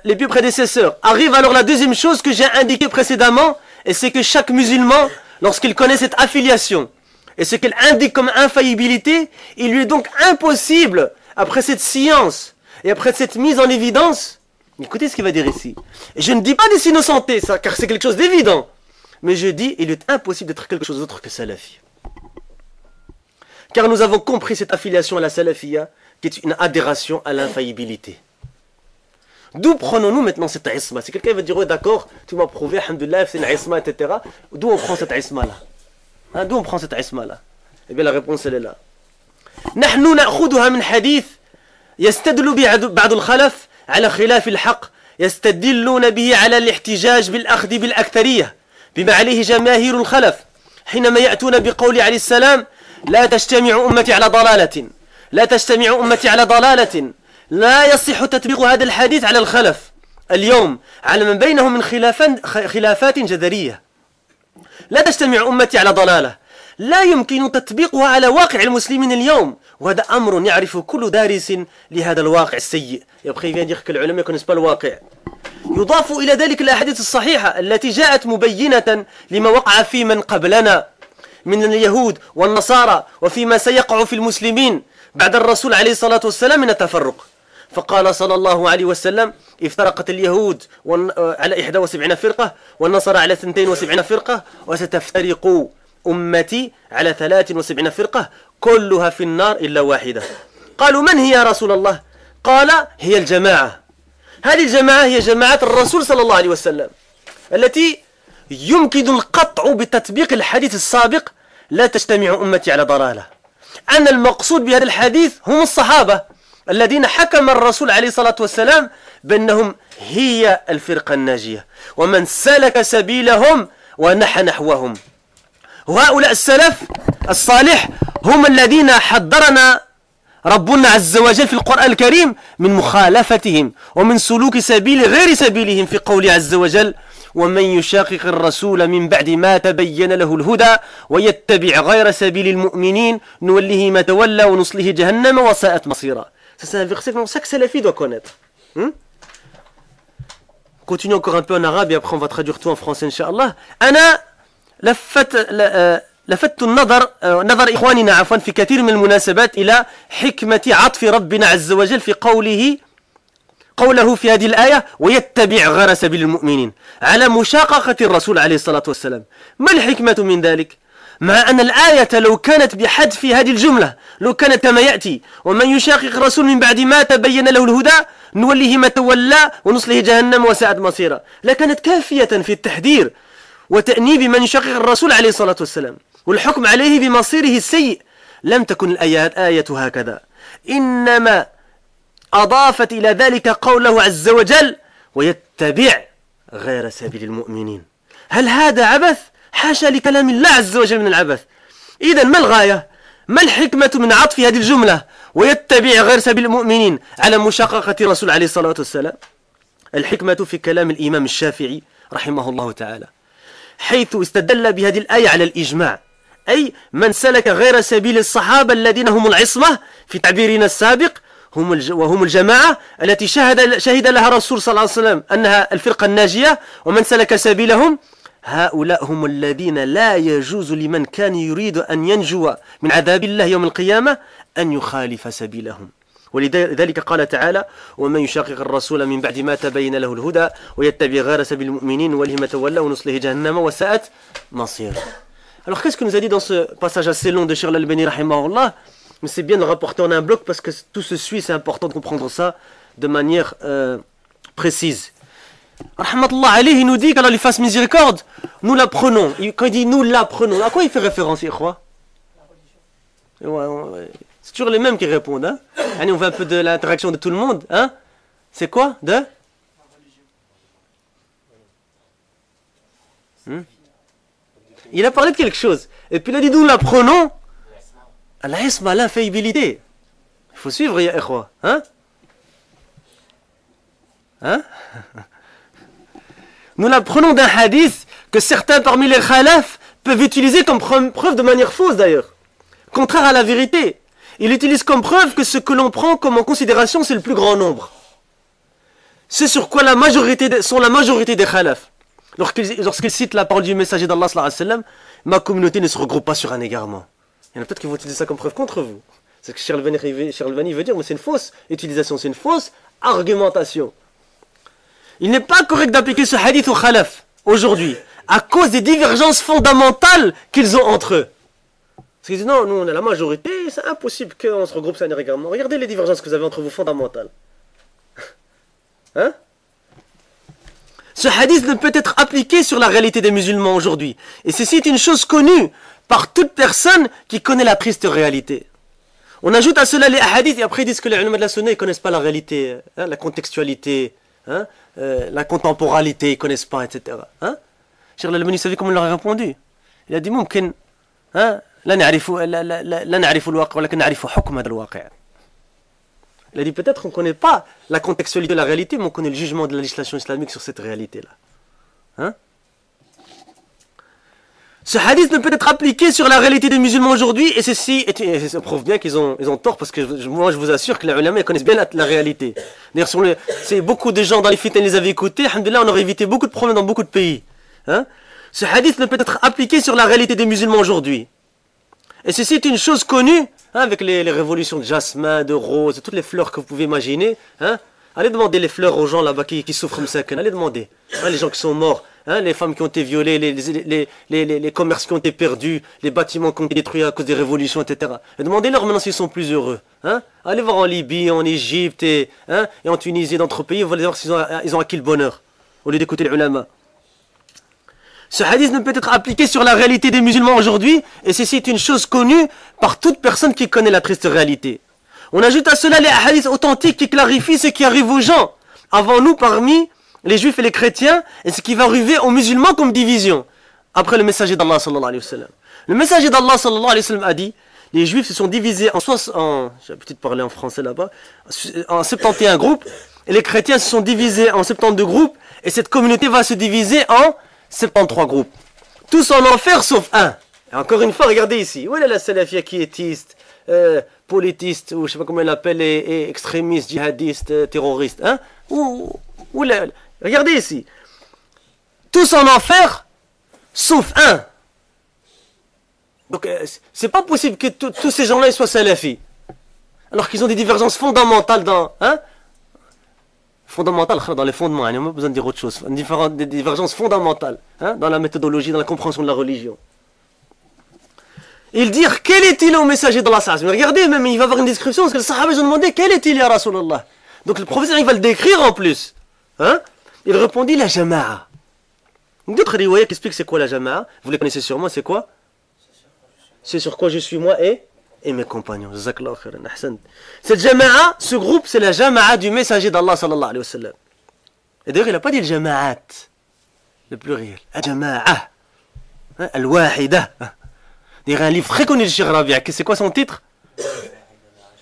Les pieux prédécesseurs. Arrive alors la deuxième chose que j'ai indiquée précédemment, et c'est que chaque musulman, lorsqu'il connaît cette affiliation, et ce qu'elle indique comme infaillibilité, il lui est donc impossible, après cette science, et après cette mise en évidence, écoutez ce qu'il va dire ici. Et je ne dis pas d'innocenter, ça, car c'est quelque chose d'évident, mais je dis, il est impossible d'être quelque chose d'autre que salafi. Car nous avons compris cette affiliation à la salafiyya, qui est une adhération à l'infaillibilité. D'où prenons-nous maintenant cette isma? Si quelqu'un va dire, oh, d'accord, tu m'as prouvé, alhamdoulilah, c'est une isma, etc. D'où on prend cette isma-là? Hein, d'où on prend cette isma-là? Eh bien, la réponse, elle est là. نحن نأخذها من حديث يستدل بعض الخلف على خلاف الحق يستدلون به على الاحتجاج بالأخذ بالأكثرية بما عليه جماهير الخلف حينما يأتون بقول عليه السلام لا تجتمع أمتي على ضلالة لا تجتمع أمتي على ضلالة لا يصح تطبيق هذا الحديث على الخلف اليوم على من بينهم من خلافات جذرية. لا تجتمع أمتي على ضلالة لا يمكن تطبيقها على واقع المسلمين اليوم وهذا أمر يعرف كل دارس لهذا الواقع السيء. يبقى يفين dire que العلماء يكونوا pas الواقع. يضاف إلى ذلك الأحاديث الصحيحة التي جاءت مبينة لما وقع في من قبلنا من اليهود والنصارى وفيما سيقع في المسلمين بعد الرسول عليه الصلاة والسلام من التفرق. فقال صلى الله عليه وسلم افترقت اليهود على 71 فرقة والنصارى على 72 فرقة وستفترق أمتي على 73 فرقة كلها في النار إلا واحدة. قالوا من هي يا رسول الله؟ قال هي الجماعة. هذه الجماعة هي جماعة الرسول صلى الله عليه وسلم التي يمكن القطع بتطبيق الحديث السابق لا تجتمع أمتي على ضلالة. أن المقصود بهذا الحديث هم الصحابة الذين حكم الرسول عليه الصلاة والسلام بأنهم هي الفرقة الناجية ومن سلك سبيلهم ونحى نحوهم. وهؤلاء السلف الصالح هم الذين حذرنا ربنا عز وجل في القرآن الكريم من مخالفتهم ومن سلوك سبيل غير سبيلهم في قوله عز وجل ومن يشاقق الرسول من بعد ما تبين له الهدى ويتبع غير سبيل المؤمنين نوله ما تولى ونصله جهنم وساءت مصيرا. C'est un verset que chaque salafi doit connaître. Continue encore un peu en arabe et après on va traduire tout en français Inch'Allah. أنا لفت نظر إخواننا عفوا في كثير من المناسبات إلى حكمة عطف ربنا عز وجل في قوله في هذه الآية ويتبع غير سبيل المؤمنين على مشاققة الرسول عليه الصلاة والسلام. ما الحكمة من ذلك؟ مع أن الآية لو كانت بحذف هذه الجملة لو كانت كما يأتي ومن يشاقق الرسول من بعد ما تبين له الهدى نوله ما تولى ونصله جهنم وساءت مصيرا لكانت كافية في التحذير وتأنيب من يشقق الرسول عليه الصلاة والسلام والحكم عليه بمصيره السيء لم تكن الآيات آية هكذا، إنما أضافت إلى ذلك قوله عز وجل ويتبع غير سبيل المؤمنين. هل هذا عبث؟ حاشا لكلام الله عز وجل من العبث. إذن ما الغاية؟ ما الحكمة من عطف هذه الجملة ويتبع غير سبيل المؤمنين على مشققة الرسول عليه الصلاة والسلام؟ الحكمة في كلام الإمام الشافعي رحمه الله تعالى، حيث استدل بهذه الآية على الإجماع، أي من سلك غير سبيل الصحابة الذين هم العصمة في تعبيرنا السابق وهم الجماعة التي شهد لها الرسول صلى الله عليه وسلم أنها الفرقة الناجية، ومن سلك سبيلهم هؤلاء هم الذين لا يجوز لمن كان يريد أن ينجو من عذاب الله يوم القيامة أن يخالف سبيلهم. ولذلك قال تعالى ومن يشاقق الرسول من بعد ما تبين له الهدى ويتبع غير سبيل المؤمنين ولهم تولى ونصله جهنم وساءت مصير. Alors qu'est-ce que nous a dit dans ce passage assez long de Cheikh Al-Albani rahimahullah? Mais c'est bien de le rapporter en un bloc parce que tout se suit, c'est important de comprendre ça de manière précise. Rahmatullah alayhi, il nous dit qu'Allah lui fasse miséricorde, nous l'apprenons. Quand il dit nous l'apprenons, à quoi il fait référence, Ikhwa? C'est toujours les mêmes qui répondent. Hein? Allez, on veut un peu de l'interaction de tout le monde. Hein? C'est quoi? Il a parlé de quelque chose. Et puis il a dit nous l'apprenons. Al-isma, l'infaillibilité. Il faut suivre, ya Ikhwa. Hein? Hein? Nous l'apprenons d'un hadith que certains parmi les khalaf peuvent utiliser comme preuve de manière fausse d'ailleurs. Contraire à la vérité. Ils utilisent comme preuve que ce que l'on prend comme en considération c'est le plus grand nombre. C'est sur quoi la majorité des khalaf. Lorsqu'ils citent la parole du messager d'Allah sallallahu alayhi wa sallam, ma communauté ne se regroupe pas sur un égarement. Il y en a peut-être qui vont utiliser ça comme preuve contre vous. C'est ce que Cheikh Al-Albani veut dire, mais c'est une fausse utilisation, c'est une fausse argumentation. Il n'est pas correct d'appliquer ce hadith au khalaf aujourd'hui à cause des divergences fondamentales qu'ils ont entre eux. Parce qu'ils disent non, nous on est la majorité, c'est impossible qu'on se regroupe sur un égarement. Regardez les divergences que vous avez entre vous fondamentales. Hein? Ce hadith ne peut être appliqué sur la réalité des musulmans aujourd'hui. Et ceci est une chose connue par toute personne qui connaît la triste réalité. On ajoute à cela les hadiths et après ils disent que les ulama de la sunna ne connaissent pas la réalité, hein, la contextualité, hein, la contemporalité, ils ne connaissent pas, etc. Hein? Cheikh Al-Albani, vous savez comment il leur a répondu? Il a dit ممكن لا نعرف الواقع ولكن نعرف حكم هذا الواقع. Il a dit peut-être qu'on ne connaît pas la contextualité de la réalité, mais on connaît le jugement de la législation islamique sur cette réalité-là. Hein? Ce hadith ne peut être appliqué sur la réalité des musulmans aujourd'hui, et ceci ça prouve bien qu'ils ont tort, parce que moi je vous assure que les ulama connaissent bien la réalité. D'ailleurs, si beaucoup de gens dans les fitnes les avaient écoutés, alhamdoulilah, on aurait évité beaucoup de problèmes dans beaucoup de pays. Hein? Ce hadith ne peut être appliqué sur la réalité des musulmans aujourd'hui. Et ceci est une chose connue, hein, avec les révolutions de jasmin, de rose, toutes les fleurs que vous pouvez imaginer. Hein. Allez demander les fleurs aux gens là-bas qui souffrent de ça. Allez demander. Hein, les gens qui sont morts, hein, les femmes qui ont été violées, les commerces qui ont été perdus, les bâtiments qui ont été détruits à cause des révolutions, etc. Et demandez-leur maintenant s'ils sont plus heureux. Hein. Allez voir en Libye, en Égypte et en Tunisie, dans d'autres pays, vous allez voir s'ils ont acquis le bonheur, au lieu d'écouter les ulama. Ce hadith ne peut être appliqué sur la réalité des musulmans aujourd'hui, et ceci est une chose connue par toute personne qui connaît la triste réalité. On ajoute à cela les hadiths authentiques qui clarifient ce qui arrive aux gens avant nous parmi les juifs et les chrétiens, et ce qui va arriver aux musulmans comme division après le messager d'Allah sallallahu alayhi wa sallam. Le messager d'Allah sallallahu alayhi wa sallam a dit, les juifs se sont divisés j'ai peut-être parlé en français là-bas, en 71 groupes, et les chrétiens se sont divisés en 72 groupes, et cette communauté va se diviser en 73 groupes. Tous en enfer sauf un. Et encore une fois, regardez ici. Où est la salafia quiétiste, politiste, ou je sais pas comment elle l'appelle, et extrémiste, djihadiste, terroriste. Hein? Regardez ici. Tous en enfer sauf un. Donc c'est pas possible que tous ces gens-là soient salafis. Alors qu'ils ont des divergences fondamentales dans... Hein? Fondamentales dans les fondements, il n'y a pas besoin de dire autre chose. Des divergences fondamentales, hein, dans la méthodologie, dans la compréhension de la religion. Ils dirent, quel est-il au messager d'Allah? Mais regardez, même il va avoir une description, parce que les sahaba ils ont demandé, quel est-il ya Rasulallah? Donc le professeur il va le décrire en plus. Hein? Il répondit, la jama'a. D'autres riwayas qui expliquent c'est quoi la jama'a. Vous les connaissez sûrement, c'est quoi? C'est sur quoi je suis moi et mes compagnons. Jazakallahu khairan, ahsan. Cette jama'a, ce groupe, c'est la jama'a du messager d'Allah sallallahu alayhi wa sallam. Et d'ailleurs, il n'a pas dit le jama'at, le pluriel. La jama'a, al-wahida. Il y a un livre très connu de Cheikh Rabi'. C'est quoi son titre?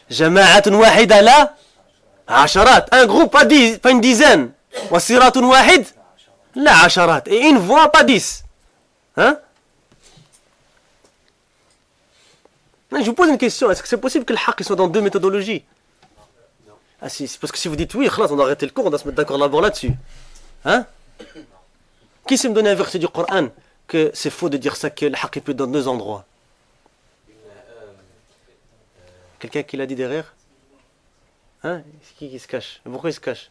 Jama'atun wahida la asharat. Un groupe, pas une dizaine. Wa siratun wahid la asharat. Et une voix, pas 10. Hein? Je vous pose une question. Est-ce que c'est possible que le haqq soit dans deux méthodologies? Ah si, c'est parce que si vous dites oui, on a arrêté le cours, on doit se mettre d'accord d'abord là-dessus. Hein? Qui sait me donner un verset du Coran que c'est faux de dire ça, que le haqq peut être dans deux endroits? Quelqu'un qui l'a dit derrière? Hein? Qui se cache? Pourquoi il se cache?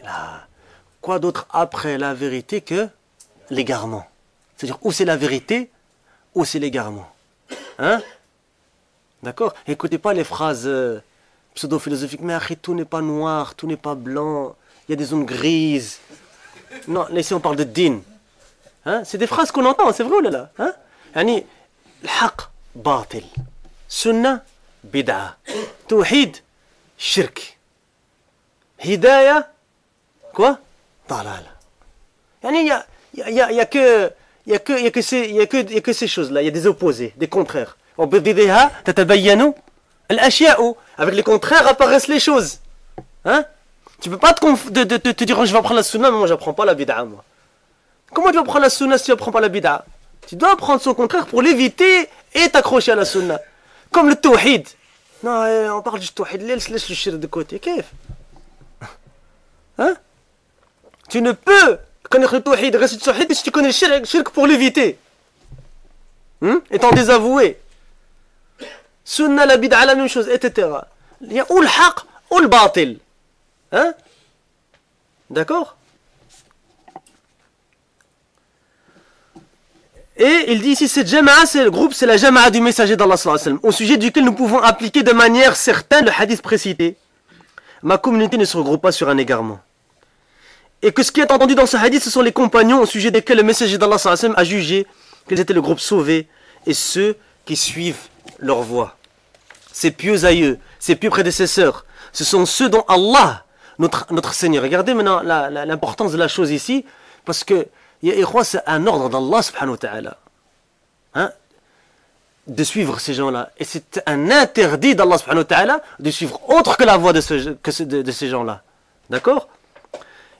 Là. Quoi d'autre après la vérité que l'égarement? C'est-à-dire, ou c'est la vérité, ou c'est l'égarement. Hein? D'accord? Écoutez pas les phrases pseudo-philosophiques. Mais tout n'est pas noir, tout n'est pas blanc. Il y a des zones grises. Non, là, ici on parle de din. Hein? C'est des phrases qu'on entend, c'est vrai ou là? Hein? Yani, الحق باطل. Sunnah, bid'a. Tawhid, shirk. Hidayah, quoi? Dalal. Yani, il y a que ces choses-là. Il y a des opposés, des contraires. Avec les contraires apparaissent les choses. Hein? Tu peux pas te dire, oh, je vais apprendre la sunna, mais moi j'apprends pas la bid'a. Moi. Comment tu vas prendre la sunna si tu apprends pas la bid'a? Tu dois apprendre son contraire pour l'éviter et t'accrocher à la sunna. Comme le tawhid. Non, on parle du tawhid, laisse le shirk de côté. Qu'est-ce? Hein? Tu ne peux connaître le tawhid, rester du tawhid, si tu connais le shirk pour l'éviter. Étant désavoué. Sunna, la bid'a, la même chose, etc. Il y a ou le haq ou le batil. Hein? D'accord? Et il dit ici, cette jama'a, c'est le groupe, c'est la jama'a du messager d'Allah sallallahu alayhi wa sallam, au sujet duquel nous pouvons appliquer de manière certaine le hadith précité. Ma communauté ne se regroupe pas sur un égarement. Et que ce qui est entendu dans ce hadith, ce sont les compagnons au sujet desquels le messager d'Allah sallallahu alayhi wa sallam a jugé qu'ils étaient le groupe sauvé et ceux qui suivent leur voie. Ces pieux aïeux, ces pieux prédécesseurs, ce sont ceux dont Allah, notre Seigneur. Regardez maintenant l'importance de la chose ici, parce que c'est un ordre d'Allah subhanahu wa ta'ala. Hein? De suivre ces gens-là. Et c'est un interdit d'Allah subhanahu wa ta'ala de suivre autre que la voie de ces gens-là. D'accord?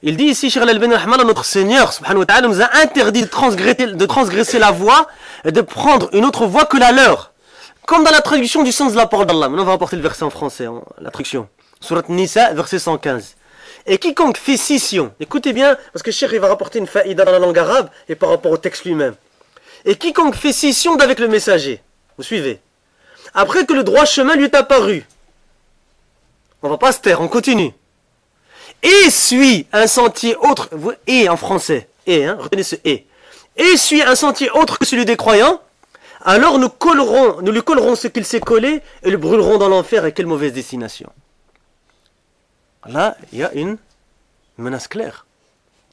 Il dit ici, Cheikh Al-Albani rahimahullah, notre Seigneur subhanahu wa ta'ala nous a interdit de transgresser la voie et de prendre une autre voie que la leur. Comme dans la traduction du sens de la parole d'Allah. Maintenant on va rapporter le verset en français, la traduction. Surat Nisa, verset 115. Et quiconque fait scission, écoutez bien, parce que Cheikh il va rapporter une faïda dans la langue arabe et par rapport au texte lui-même. Et quiconque fait scission d'avec le messager, vous suivez, après que le droit chemin lui est apparu, on va pas se taire, on continue, et suit un sentier autre, et en français, et, hein, retenez ce et suit un sentier autre que celui des croyants, alors nous lui collerons ce qu'il s'est collé et le brûlerons dans l'enfer, et quelle mauvaise destination. Là, il y a une menace claire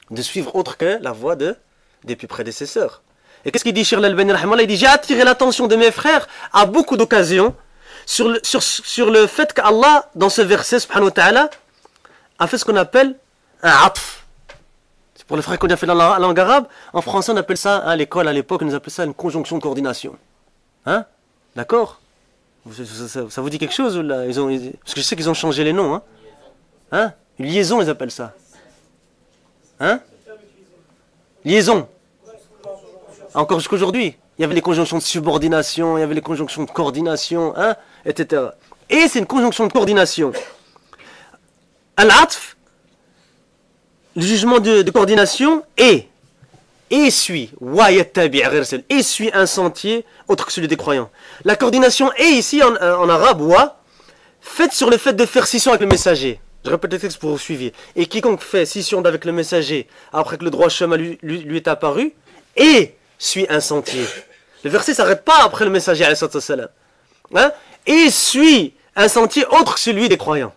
de suivre autre que la voie des plus prédécesseurs. Et qu'est-ce qu'il dit Cheikh Al-Albani rahimahullah? Il dit, j'ai attiré l'attention de mes frères à beaucoup d'occasions sur le fait qu'Allah, dans ce verset, subhanahu wa ta'ala, a fait ce qu'on appelle un atf. C'est pour les frères qu'on a fait dans la langue arabe. En français, on appelle ça, à l'école, à l'époque, on nous appelait ça une conjonction de coordination. Hein? D'accord? Ça vous dit quelque chose ou là? Parce que je sais qu'ils ont changé les noms, hein? Hein? Une liaison, ils appellent ça. Hein? Liaison. Encore jusqu'aujourd'hui. Il y avait les conjonctions de subordination, il y avait les conjonctions de coordination, hein? Etc. Et c'est une conjonction de coordination. Al-atf, le jugement de coordination, et suit. Et suit un sentier autre que celui des croyants. La coordination est ici en arabe, wa, faite sur le fait de faire scission avec le messager. Je répète le texte pour vous suivre. Et quiconque fait scission avec le messager après que le droit chemin lui est apparu et suit un sentier. Le verset ne s'arrête pas après le messager, hein? Et suit un sentier autre que celui des croyants.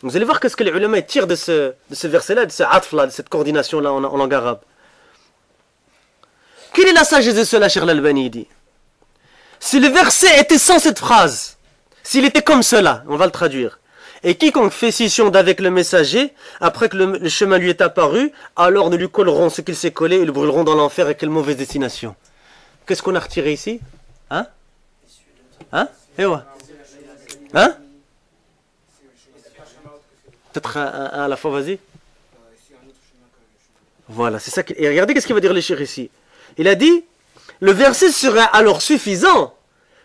Vous allez voir qu'est-ce que les ulama tirent de ce verset-là, de ce atf-là, de cette coordination-là en langue arabe. Quelle est la sagesse de cela, Cheikh Al-Albani dit? Si le verset était sans cette phrase, s'il était comme cela, on va le traduire. Et quiconque fait scission d'avec le messager, après que le chemin lui est apparu, alors nous lui collerons ce qu'il s'est collé et le brûleront dans l'enfer, et quelle mauvaise destination. Qu'est-ce qu'on a retiré ici? Hein? Hein? Et ouais. Hein? Peut-être un à la fois, vas-y. Voilà, c'est ça. Et regardez qu'est-ce qu'il va dire le cheikh ici. Il a dit, le verset serait alors suffisant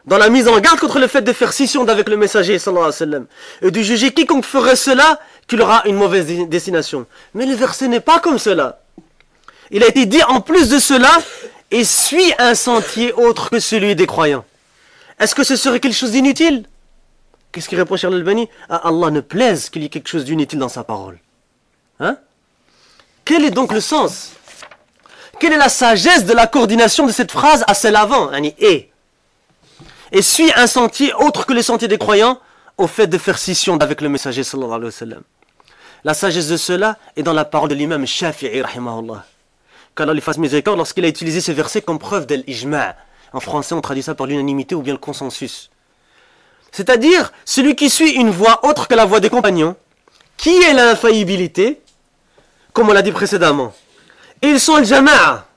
dans la mise en garde contre le fait de faire scission d'avec le messager, sallallahu alayhi wa sallam, et de juger quiconque ferait cela qu'il aura une mauvaise destination. Mais le verset n'est pas comme cela. Il a été dit en plus de cela, et suit un sentier autre que celui des croyants. Est-ce que ce serait quelque chose d'inutile? Qu'est-ce qu'il répond Cheikh Al-Albani? À Allah ne plaise qu'il y ait quelque chose d'inutile dans sa parole. Hein? Quel est donc le sens? Quelle est la sagesse de la coordination de cette phrase à celle avant? Et suit un sentier autre que les sentiers des croyants au fait de faire scission avec le messager sallallahu alayhi wa sallam. La sagesse de cela est dans la parole de l'imam Shafi'i rahimahullah. Qu'Allah lui fasse miséricorde lorsqu'il a utilisé ce verset comme preuve de l'ijma'. En français on traduit ça par l'unanimité ou bien le consensus. C'est-à-dire celui qui suit une voie autre que la voie des compagnons, qui est l'infaillibilité, comme on l'a dit précédemment. Et ils sont le jama'a.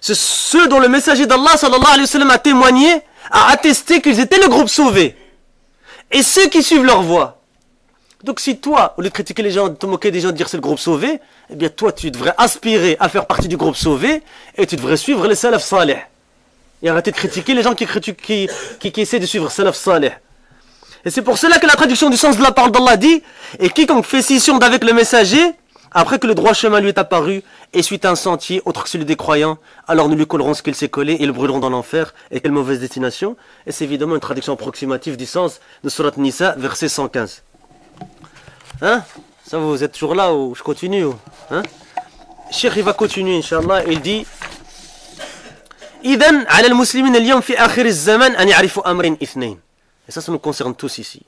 C'est ceux dont le messager d'Allah sallallahu alayhi wa sallam a témoigné, a attesté qu'ils étaient le groupe sauvé. Et ceux qui suivent leur voie. Donc si toi, au lieu de critiquer les gens, de te moquer des gens, de dire c'est le groupe sauvé, eh bien toi tu devrais aspirer à faire partie du groupe sauvé et tu devrais suivre les salaf salih. Et arrêter de critiquer les gens qui essaient de suivre salaf salih. Et c'est pour cela que la traduction du sens de la parole d'Allah dit, et quiconque fait scission d'avec le messager, après que le droit chemin lui est apparu, et suit un sentier autre que celui des croyants, alors nous lui collerons ce qu'il s'est collé et le brûlerons dans l'enfer. Et quelle mauvaise destination. Et c'est évidemment une traduction approximative du sens de Surat Nisa, verset 115. Hein? Ça vous êtes toujours là ou je continue ou? Hein? Cheikh il va continuer, Inch'Allah, il dit إذن على المسلمين اليوم في آخر الزمان أن يعرفوا أمرين اثنين. Et ça nous concerne tous ici.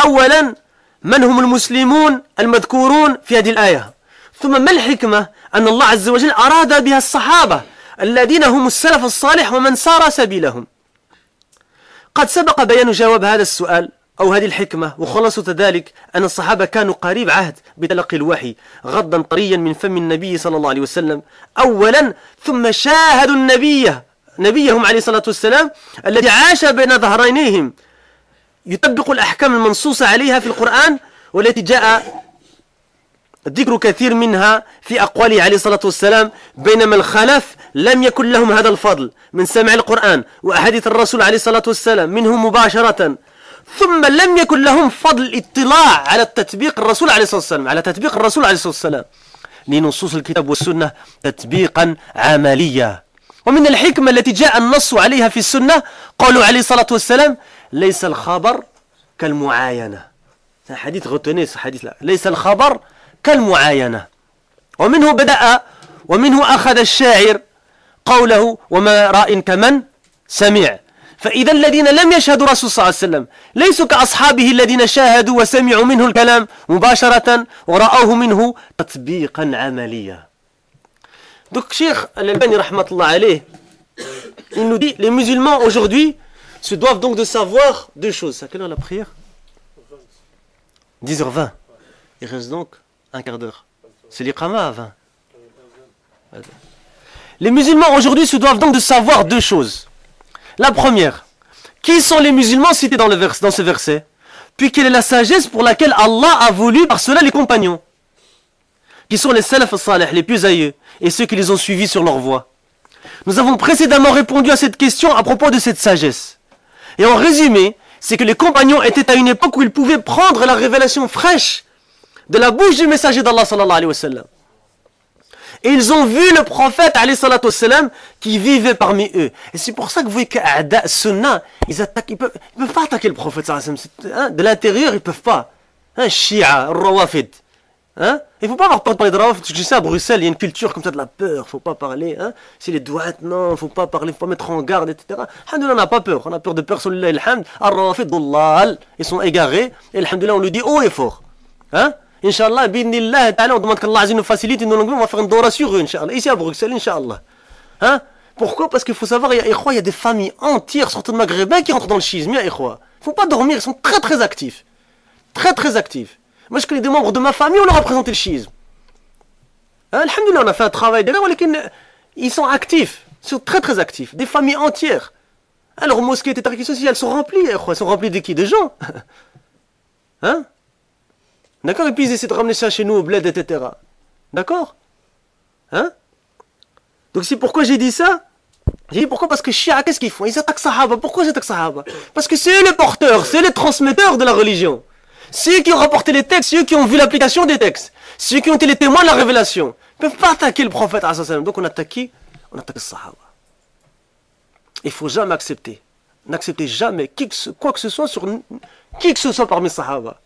أولا من هم المسلمون المذكورون في هذه الآية. ثم ما الحكمة أن الله عز وجل أراد بها الصحابة الذين هم السلف الصالح ومن سار سبيلهم. قد سبق بيان جواب هذا السؤال أو هذه الحكمة وخلاصة ذلك أن الصحابة كانوا قريب عهد بتلقي الوحي غضا طريا من فم النبي صلى الله عليه وسلم أولا ثم شاهدوا نبيهم عليه الصلاة والسلام الذي عاش بين ظهرانيهم يطبق الأحكام المنصوصة عليها في القرآن والتي جاء ذكر كثير منها في أقواله عليه الصلاة والسلام بينما الخلف لم يكن لهم هذا الفضل من سمع القرآن وأحاديث الرسول عليه الصلاة والسلام منه مباشرة ثم لم يكن لهم فضل الاطلاع على تطبيق الرسول عليه الصلاة والسلام على تطبيق الرسول عليه الصلاة والسلام لنصوص الكتاب والسنة تطبيقا عمليا. ومن الحكمة التي جاء النص عليها في السنة قالوا عليه الصلاة والسلام ليس الخبر كالمعاينة. c'est un hadith, retenez ce hadith là. ليس الخبر كالمعاينة. ومنه بدأ ومنه أخذ الشاعر قوله وما راء كمن سمع. فإذا الذين لم يشهدوا رسول صلى الله عليه وسلم ليسوا كأصحابه الذين شاهدوا وسمعوا منه الكلام مباشرة ورأوه منه تطبيقا عمليا. Donc Cheikh Al-Albani rahmatullah alayh, il nous dit les musulmans aujourd'hui se doivent donc de savoir deux choses. À quelle heure la prière? 10h20. Il reste donc un quart d'heure. C'est l'iqama à 20. Les musulmans aujourd'hui se doivent donc de savoir deux choses. La première, qui sont les musulmans cités dans ce verset? Puis quelle est la sagesse pour laquelle Allah a voulu par cela les compagnons? Qui sont les salaf salih, les plus aïeux, et ceux qui les ont suivis sur leur voie. Nous avons précédemment répondu à cette question à propos de cette sagesse. Et en résumé, c'est que les compagnons étaient à une époque où ils pouvaient prendre la révélation fraîche de la bouche du messager d'Allah sallallahu alayhi wa sallam. Et ils ont vu le prophète alayhi salatu wa sallam qui vivait parmi eux. Et c'est pour ça que vous voyez qu'A'da Sunnah, ils peuvent pas attaquer le prophète sallallahu alayhi wa sallam. De l'intérieur, ils peuvent pas. Shia, Rawafid. Hein? Il ne faut pas avoir peur de parler de Rawafid, parce que je sais à Bruxelles, il y a une culture comme ça de la peur, il ne faut pas parler. Hein? C'est les douates, non, il ne faut pas parler, il ne faut pas mettre en garde, etc. Alhamdulillah, on n'a pas peur. On a peur de personne, alhamd. Ar-Rawafid, Dullal, ils sont égarés. Et alhamdulillah, on le dit haut et fort. Hein? Inch'Allah, bidnillah, on demande qu'Allah nous facilite une langue, on va faire une dora sur eux, Inch'Allah. Ici à Bruxelles, Inch'Allah. Hein? Pourquoi? Parce qu'il faut savoir, il y a des familles entières, surtout de maghrébins, qui rentrent dans le schisme. Il ne faut pas dormir, ils sont très très actifs. Très très actifs. Moi, je connais des membres de ma famille, on leur a présenté le schisme. Hein? Alhamdulillah, on a fait un travail derrière, ils sont actifs. Ils sont très très actifs. Des familles entières. Alors, mosquées, elles sont remplies. Elles sont remplies de qui? De gens. Hein? D'accord? Et puis ils essaient de ramener ça chez nous au bled, etc. D'accord? Hein? Donc c'est pourquoi j'ai dit ça. J'ai dit pourquoi? Parce que Shia, qu'est-ce qu'ils font? Ils attaquent Sahaba. Pourquoi ils attaquent Sahaba? Parce que c'est eux les porteurs, c'est les transmetteurs de la religion. C'est eux qui ont rapporté les textes, c'est eux qui ont vu l'application des textes. C'est eux qui ont été les témoins de la révélation. Ils ne peuvent pas attaquer le prophète. Donc on attaque qui? On attaque Sahaba. Il ne faut jamais accepter. N'acceptez jamais quoi que ce soit sur qui que ce soit parmi les Sahaba.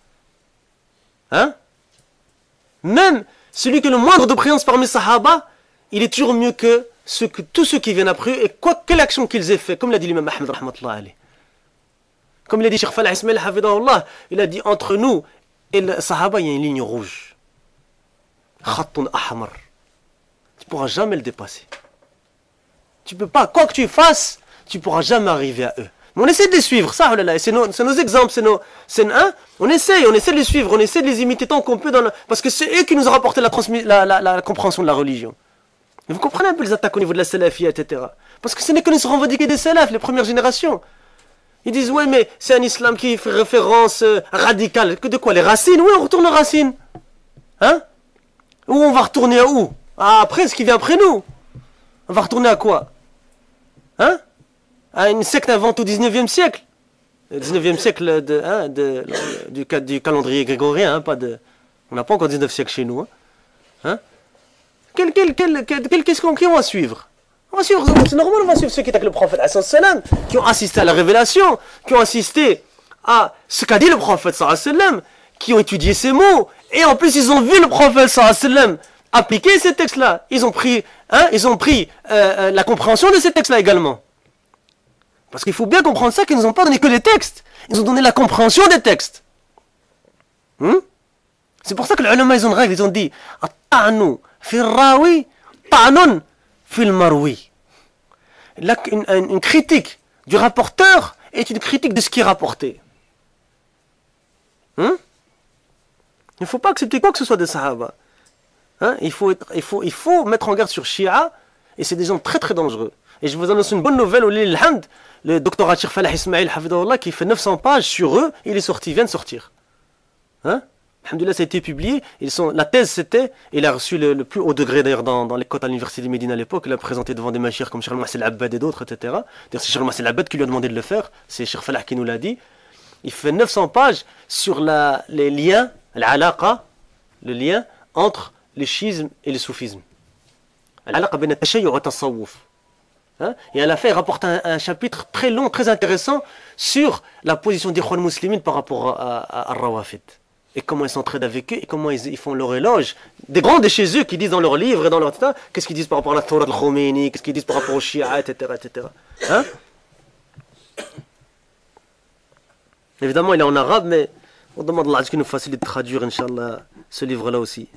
Hein? Même celui qui a le moindre de présence parmi les Sahaba, il est toujours mieux que tous ceux qui viennent après eux, et quelle action qu'ils aient fait, comme l'a dit l'imam Ahmed rahmatullah alayh. Comme il a dit Cheikh Falah Ismail hafidahullah, il a dit entre nous et les Sahaba, il y a une ligne rouge. Khattun ahmar. Tu ne pourras jamais le dépasser. Tu ne peux pas, quoi que tu fasses, tu ne pourras jamais arriver à eux. Mais on essaie de les suivre, ça, oh là là, c'est nos exemples, on essaie de les suivre, on essaie de les imiter tant qu'on peut, parce que c'est eux qui nous ont rapporté la compréhension de la religion. Et vous comprenez un peu les attaques au niveau de la salafia, etc. Parce que ce n'est que nous serons revendiqués des salafs, les premières générations. Ils disent, ouais, mais c'est un islam qui fait référence radicale. De quoi? Les racines? Oui, on retourne aux racines. Hein? Ou on va retourner à où? Après, ce qui vient après nous. On va retourner à quoi? Hein? À une secte inventée au 19e siècle. Le 19e siècle du calendrier grégorien, hein, on n'a pas encore 19e siècle chez nous. Hein? Qu'est-ce qu'on va suivre? On va suivre, c'est normal, on va suivre ceux qui attaquent le prophète, qui ont assisté à la révélation, qui ont assisté à ce qu'a dit le prophète, qui ont étudié ces mots, et en plus ils ont vu le prophète appliquer ces textes-là. Ils ont pris la compréhension de ces textes-là également. Parce qu'il faut bien comprendre ça, qu'ils ne nous ont pas donné que les textes. Ils ont donné la compréhension des textes. C'est pour ça que les ulama, ils ont une règle, ils ont dit At-ta'nu fil rawi, ta'nun fil marwi. Une critique du rapporteur est une critique de ce qui est rapporté. Il ne faut pas accepter quoi que ce soit des Sahaba. Il faut mettre en garde sur Shia, et c'est des gens très très dangereux. Et je vous annonce une bonne nouvelle, le doctorat Cheikh Falah Ismail hafidahullah qui fait 900 pages sur eux, il vient de sortir. Alhamdulillah, ça a été publié. La thèse c'était, il a reçu le plus haut degré d'ailleurs dans les cotes à l'université de Médine à l'époque, il a présenté devant des machirs comme Cheikh Al-Mahsi Al-Abbad et d'autres, etc. D'ailleurs c'est Cheikh Al-Mahsi Al-Abbad qui lui a demandé de le faire, c'est Cheikh Falah qui nous l'a dit. Il fait 900 pages sur les liens, le lien entre le schisme et le soufisme. Al-alaqa bayna at-tashayyu' wa at-tasawwuf. Et à la fin, il rapporte un chapitre très long, très intéressant sur la position des Ikhwan Muslimin par rapport à Rawafid. Et comment ils s'entraident avec eux, et comment ils font leur éloge. Des grands de chez eux qui disent dans leurs livres et dans leur état, qu'est-ce qu'ils disent par rapport à la Torah de Khomeini, qu'est-ce qu'ils disent par rapport aux Shia, etc. etc. Évidemment, il est en arabe, mais on demande à Allah qu'il nous facilite de traduire, Inch'Allah, ce livre-là aussi.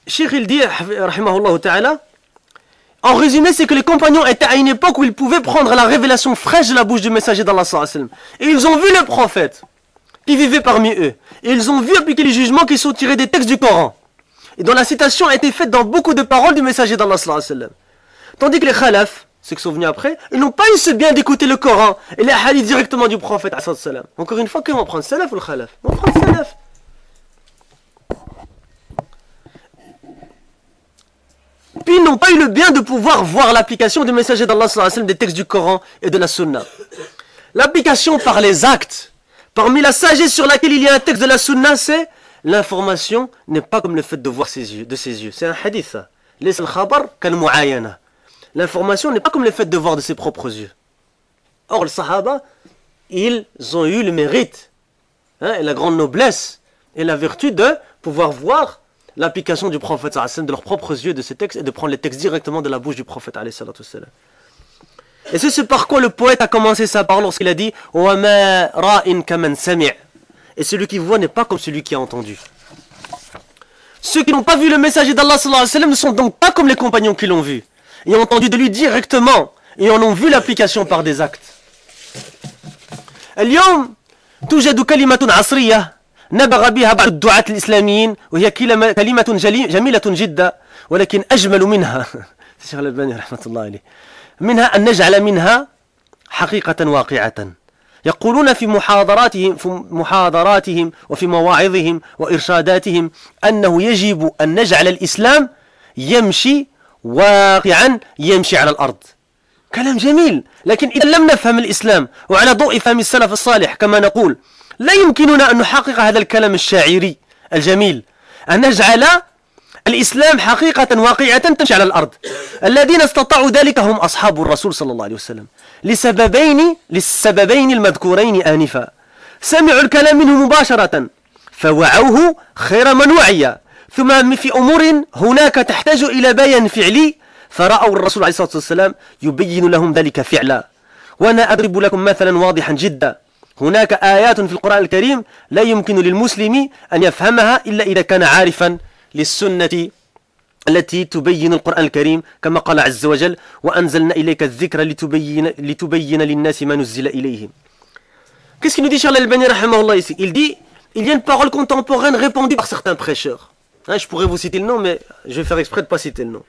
Cheikh il dit, rahimahullah ta'ala, en résumé, c'est que les compagnons étaient à une époque où ils pouvaient prendre la révélation fraîche de la bouche du messager d'Allah sallallahu alayhi wa sallam. Et ils ont vu le prophète qui vivait parmi eux. Et ils ont vu appliquer les jugements qui sont tirés des textes du Coran. Et dont la citation a été faite dans beaucoup de paroles du messager d'Allah sallallahu alayhi wa sallam. Tandis que les khalaf, ceux qui sont venus après, ils n'ont pas eu ce bien d'écouter le Coran et les hadiths directement du prophète sallallahu alayhi wa sallam. Encore une fois, qu'on va prendre salaf ou le khalaf? On va prendre salaf. Puis ils n'ont pas eu le bien de pouvoir voir l'application du messager d'Allah sallallahu alayhi wa sallam des textes du Coran et de la Sunna. L'application par les actes, parmi la sagesse sur laquelle il y a un texte de la Sunna, c'est l'information n'est pas comme le fait de voir de ses yeux. C'est un hadith ça. L'information n'est pas comme le fait de voir de ses propres yeux. Or, les Sahaba, ils ont eu le mérite, et la grande noblesse, et la vertu de pouvoir voir l'application du prophète de leurs propres yeux de ces textes et de prendre les textes directement de la bouche du prophète. Et c'est ce par quoi le poète a commencé sa parole lorsqu'il a dit « وَمَا رَائٍ كَمَنْ سَمِعْ » Et celui qui voit n'est pas comme celui qui a entendu. Ceux qui n'ont pas vu le messager d'Allah sallallahu alayhi wa sallam ne sont donc pas comme les compagnons qui l'ont vu et ont entendu de lui directement et en ont vu l'application par des actes. اليوم توجد كلمة عصرية نبغ بها بعض الدعاة الإسلاميين وهي كلمة جميلة جدا ولكن أجمل منها الشيخ الألباني رحمة الله عليه منها أن نجعل منها حقيقة واقعة يقولون في محاضراتهم وفي مواعظهم وإرشاداتهم أنه يجب أن نجعل الإسلام يمشي واقعا يمشي على الأرض كلام جميل لكن إذا لم نفهم الإسلام وعلى ضوء فهم السلف الصالح كما نقول لا يمكننا أن نحقق هذا الكلام الشاعري الجميل أن نجعل الإسلام حقيقة واقعة تمشي على الأرض الذين استطاعوا ذلك هم أصحاب الرسول صلى الله عليه وسلم للسببين المذكورين آنفا سمعوا الكلام منه مباشرة فوعوه خير من وعي ثم في أمور هناك تحتاج إلى بيان فعلي فرأوا الرسول عليه الصلاة والسلام يبين لهم ذلك فعلا وأنا أضرب لكم مثلا واضحا جدا هناك آيات في القرآن الكريم لا يمكن للمسلم أن يفهمها إلا إذا كان عارفا للسنة التي تبين القرآن الكريم كما قال عز وجل وأنزلنا إليك الذكر لتبين للناس ما نزل إليهم. Qu'est-ce qu'il nous dit Cheikh Al-Albani rahimahullah ici? Il dit il y a une parole contemporaine répandue par certains prêcheurs. Hein, je pourrais vous citer le nom mais je vais faire exprès de ne pas citer le nom.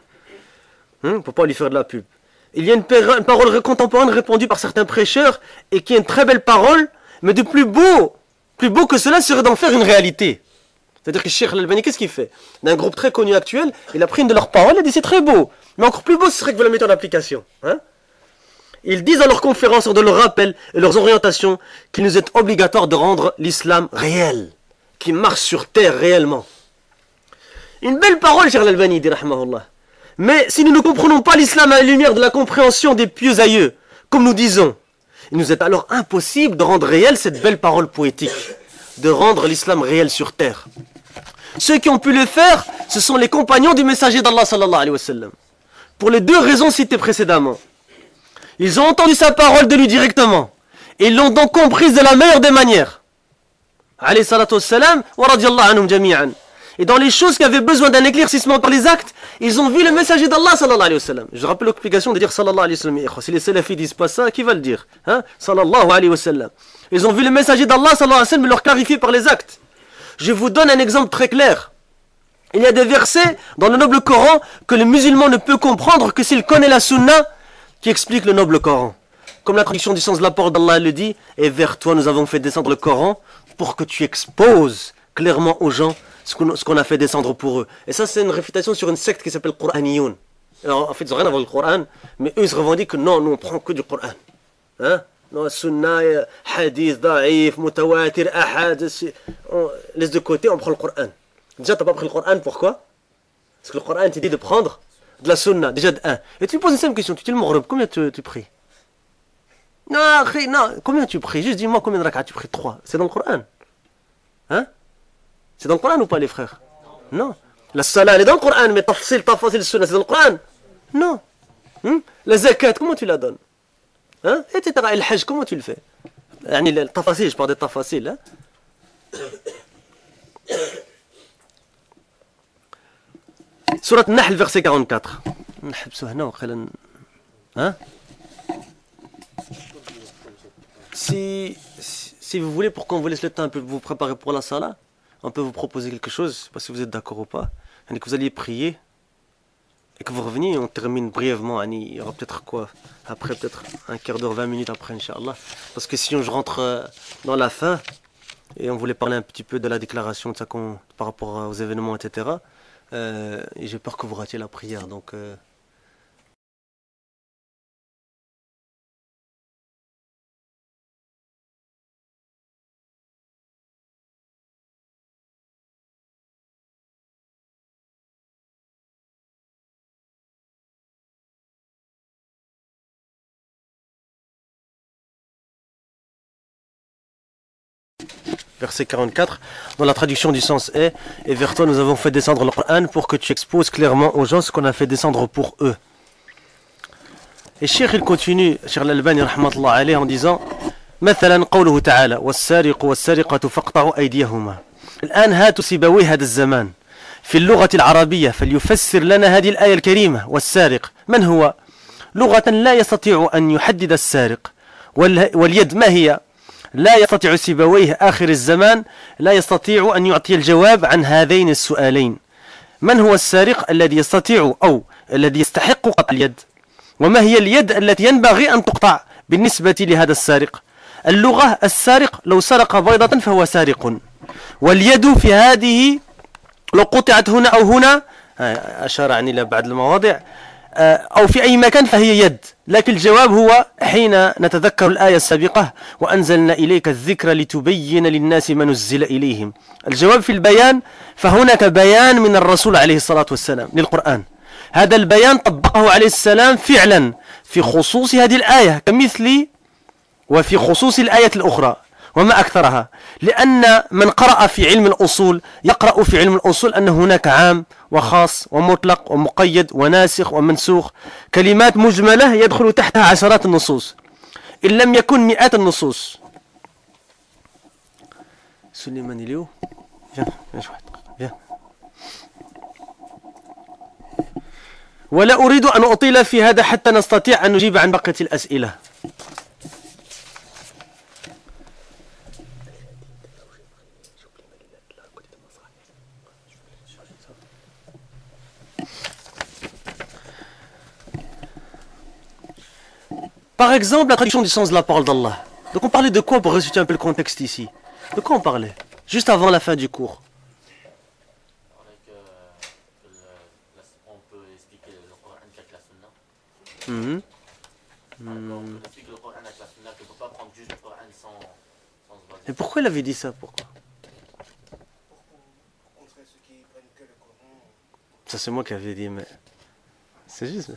Pour pas lui faire de la pub. Il y a une parole contemporaine répandue par certains prêcheurs et qui est une très belle parole, mais de plus beau que cela serait d'en faire une réalité. C'est-à-dire que Cheikh Al-Albani, qu'est-ce qu'il fait? D'un groupe très connu actuel, il a pris une de leurs paroles et dit c'est très beau. Mais encore plus beau, ce serait que vous la mettez en application. Hein? Ils disent dans leurs conférences, dans leurs rappels et leurs orientations qu'il nous est obligatoire de rendre l'islam réel, qui marche sur terre réellement. Une belle parole, Cheikh Al-Albani, dit rahmahullah. Mais si nous ne comprenons pas l'islam à la lumière de la compréhension des pieux aïeux, comme nous disons, il nous est alors impossible de rendre réelle cette belle parole poétique, de rendre l'islam réel sur terre. Ceux qui ont pu le faire, ce sont les compagnons du messager d'Allah sallallahu alayhi wa sallam. Pour les deux raisons citées précédemment. Ils ont entendu sa parole de lui directement. Et ils l'ont donc comprise de la meilleure des manières. Alayhi salatu wassalam, wa radiyallahu anhum jami'an. Et dans les choses qui avaient besoin d'un éclaircissement par les actes, ils ont vu le messager d'Allah sallallahu alayhi wa sallam. Je rappelle l'obligation de dire sallallahu alayhi wa sallam. Si les salafis disent pas ça, qui va le dire? Hein? Sallallahu alayhi wa sallam. Ils ont vu le messager d'Allah sallallahu alayhi wa sallam leur clarifier par les actes. Je vous donne un exemple très clair. Il y a des versets dans le noble Coran que le musulman ne peut comprendre que s'il connaît la sunna qui explique le noble Coran. Comme la traduction du sens de la parole d'Allah le dit, et vers toi nous avons fait descendre le Coran pour que tu exposes clairement aux gens ce qu'on a fait descendre pour eux. Et ça c'est une réfutation sur une secte qui s'appelle Qur'aniyoun. Alors en fait ils n'ont rien à voir avec le Coran, mais eux ils se revendiquent que non, nous on prend que du Coran. Hein? Non, sunna, hadith, da'if, mutawatir, ahad, on laisse de côté, on prend le Coran. Déjà, tu n'as pas pris le Coran, pourquoi? Parce que le Coran te dit de prendre de la sunna, déjà de 1. Et tu lui poses une simple question, tu dis le maghrib, combien tu pries? Non, combien tu pries? Juste dis-moi combien de rak'at tu pries? 3. C'est dans le Coran. Hein? C'est dans le Coran ou pas les frères? Non. La salat, elle est dans le Coran, mais tafsil, sunna, c'est dans le Coran? Non. La zakat, comment tu la donnes? Hein? Et le hajj, comment tu le fais? Le tafasil, je parle de tafasil. Hein? Surat Nahl, verset 44. Hein? Si vous voulez, pour qu'on vous laisse le temps un peu vous préparer pour la salat, on peut vous proposer quelque chose, je ne sais pas si vous êtes d'accord ou pas, que vous alliez prier. Et que vous reveniez, on termine brièvement. Il y aura peut-être quoi? Après, peut-être un quart d'heure, 20 minutes après, Inch'Allah. Parce que sinon, je rentre dans la fin. Et on voulait parler un petit peu de la déclaration de ça par rapport aux événements, etc. Et j'ai peur que vous ratiez la prière. Donc. Verset 44, dont la traduction du sens est « Et vers toi nous avons fait descendre le Coran pour que tu exposes clairement aux gens ce qu'on a fait descendre pour eux. » Et Cheikh il continue, Cheikh Al-Albani rahmatullah alayhi en disant مثلا قوله تعالى والسارق والسارقة فاقطعوا أيديهما. الآن هاتوا سيبويه هذا الزمان في اللغة العربية فليفسر لنا هذه الآية الكريمة. والسارق من هو؟ لغة لا يستطيع أن يحدد السارق. واليد ما هي؟ لا يستطيع سيبويه آخر الزمان لا يستطيع أن يعطي الجواب عن هذين السؤالين. من هو السارق الذي يستطيع أو الذي يستحق قطع اليد؟ وما هي اليد التي ينبغي أن تقطع بالنسبة لهذا السارق؟ اللغة السارق لو سرق بيضة فهو سارق، واليد في هذه لو قطعت هنا أو هنا أشار عني إلى بعض المواضع أو في أي مكان فهي يد. لكن الجواب هو حين نتذكر الآية السابقة وأنزلنا إليك الذكر لتبين للناس ما نزل إليهم. الجواب في البيان فهناك بيان من الرسول عليه الصلاة والسلام للقرآن. هذا البيان طبقه عليه السلام فعلا في خصوص هذه الآية كمثل وفي خصوص الآية الأخرى وما أكثرها. لأن من قرأ في علم الأصول يقرأ في علم الأصول أن هناك عام وخاص ومطلق ومقيد وناسخ ومنسوخ، كلمات مجملة يدخل تحتها عشرات النصوص إن لم يكن مئات النصوص. سليمان اليو ولا أريد أن أطيل في هذا حتى نستطيع أن نجيب عن بقية الأسئلة. Par exemple, la traduction du sens de la parole d'Allah. Donc on parlait de quoi pour resituer un peu le contexte ici? De quoi on parlait? Juste avant la fin du cours. On peut expliquer le Coran avec la Sunna. On explique le Coran avec la Sunna, qu'on ne peut pas prendre juste le Coran sans se baser. Et pourquoi il avait dit ça? Pourquoi? Pour contrer ceux qui prennent que le Coran. Ça c'est moi qui avais dit, mais c'est juste.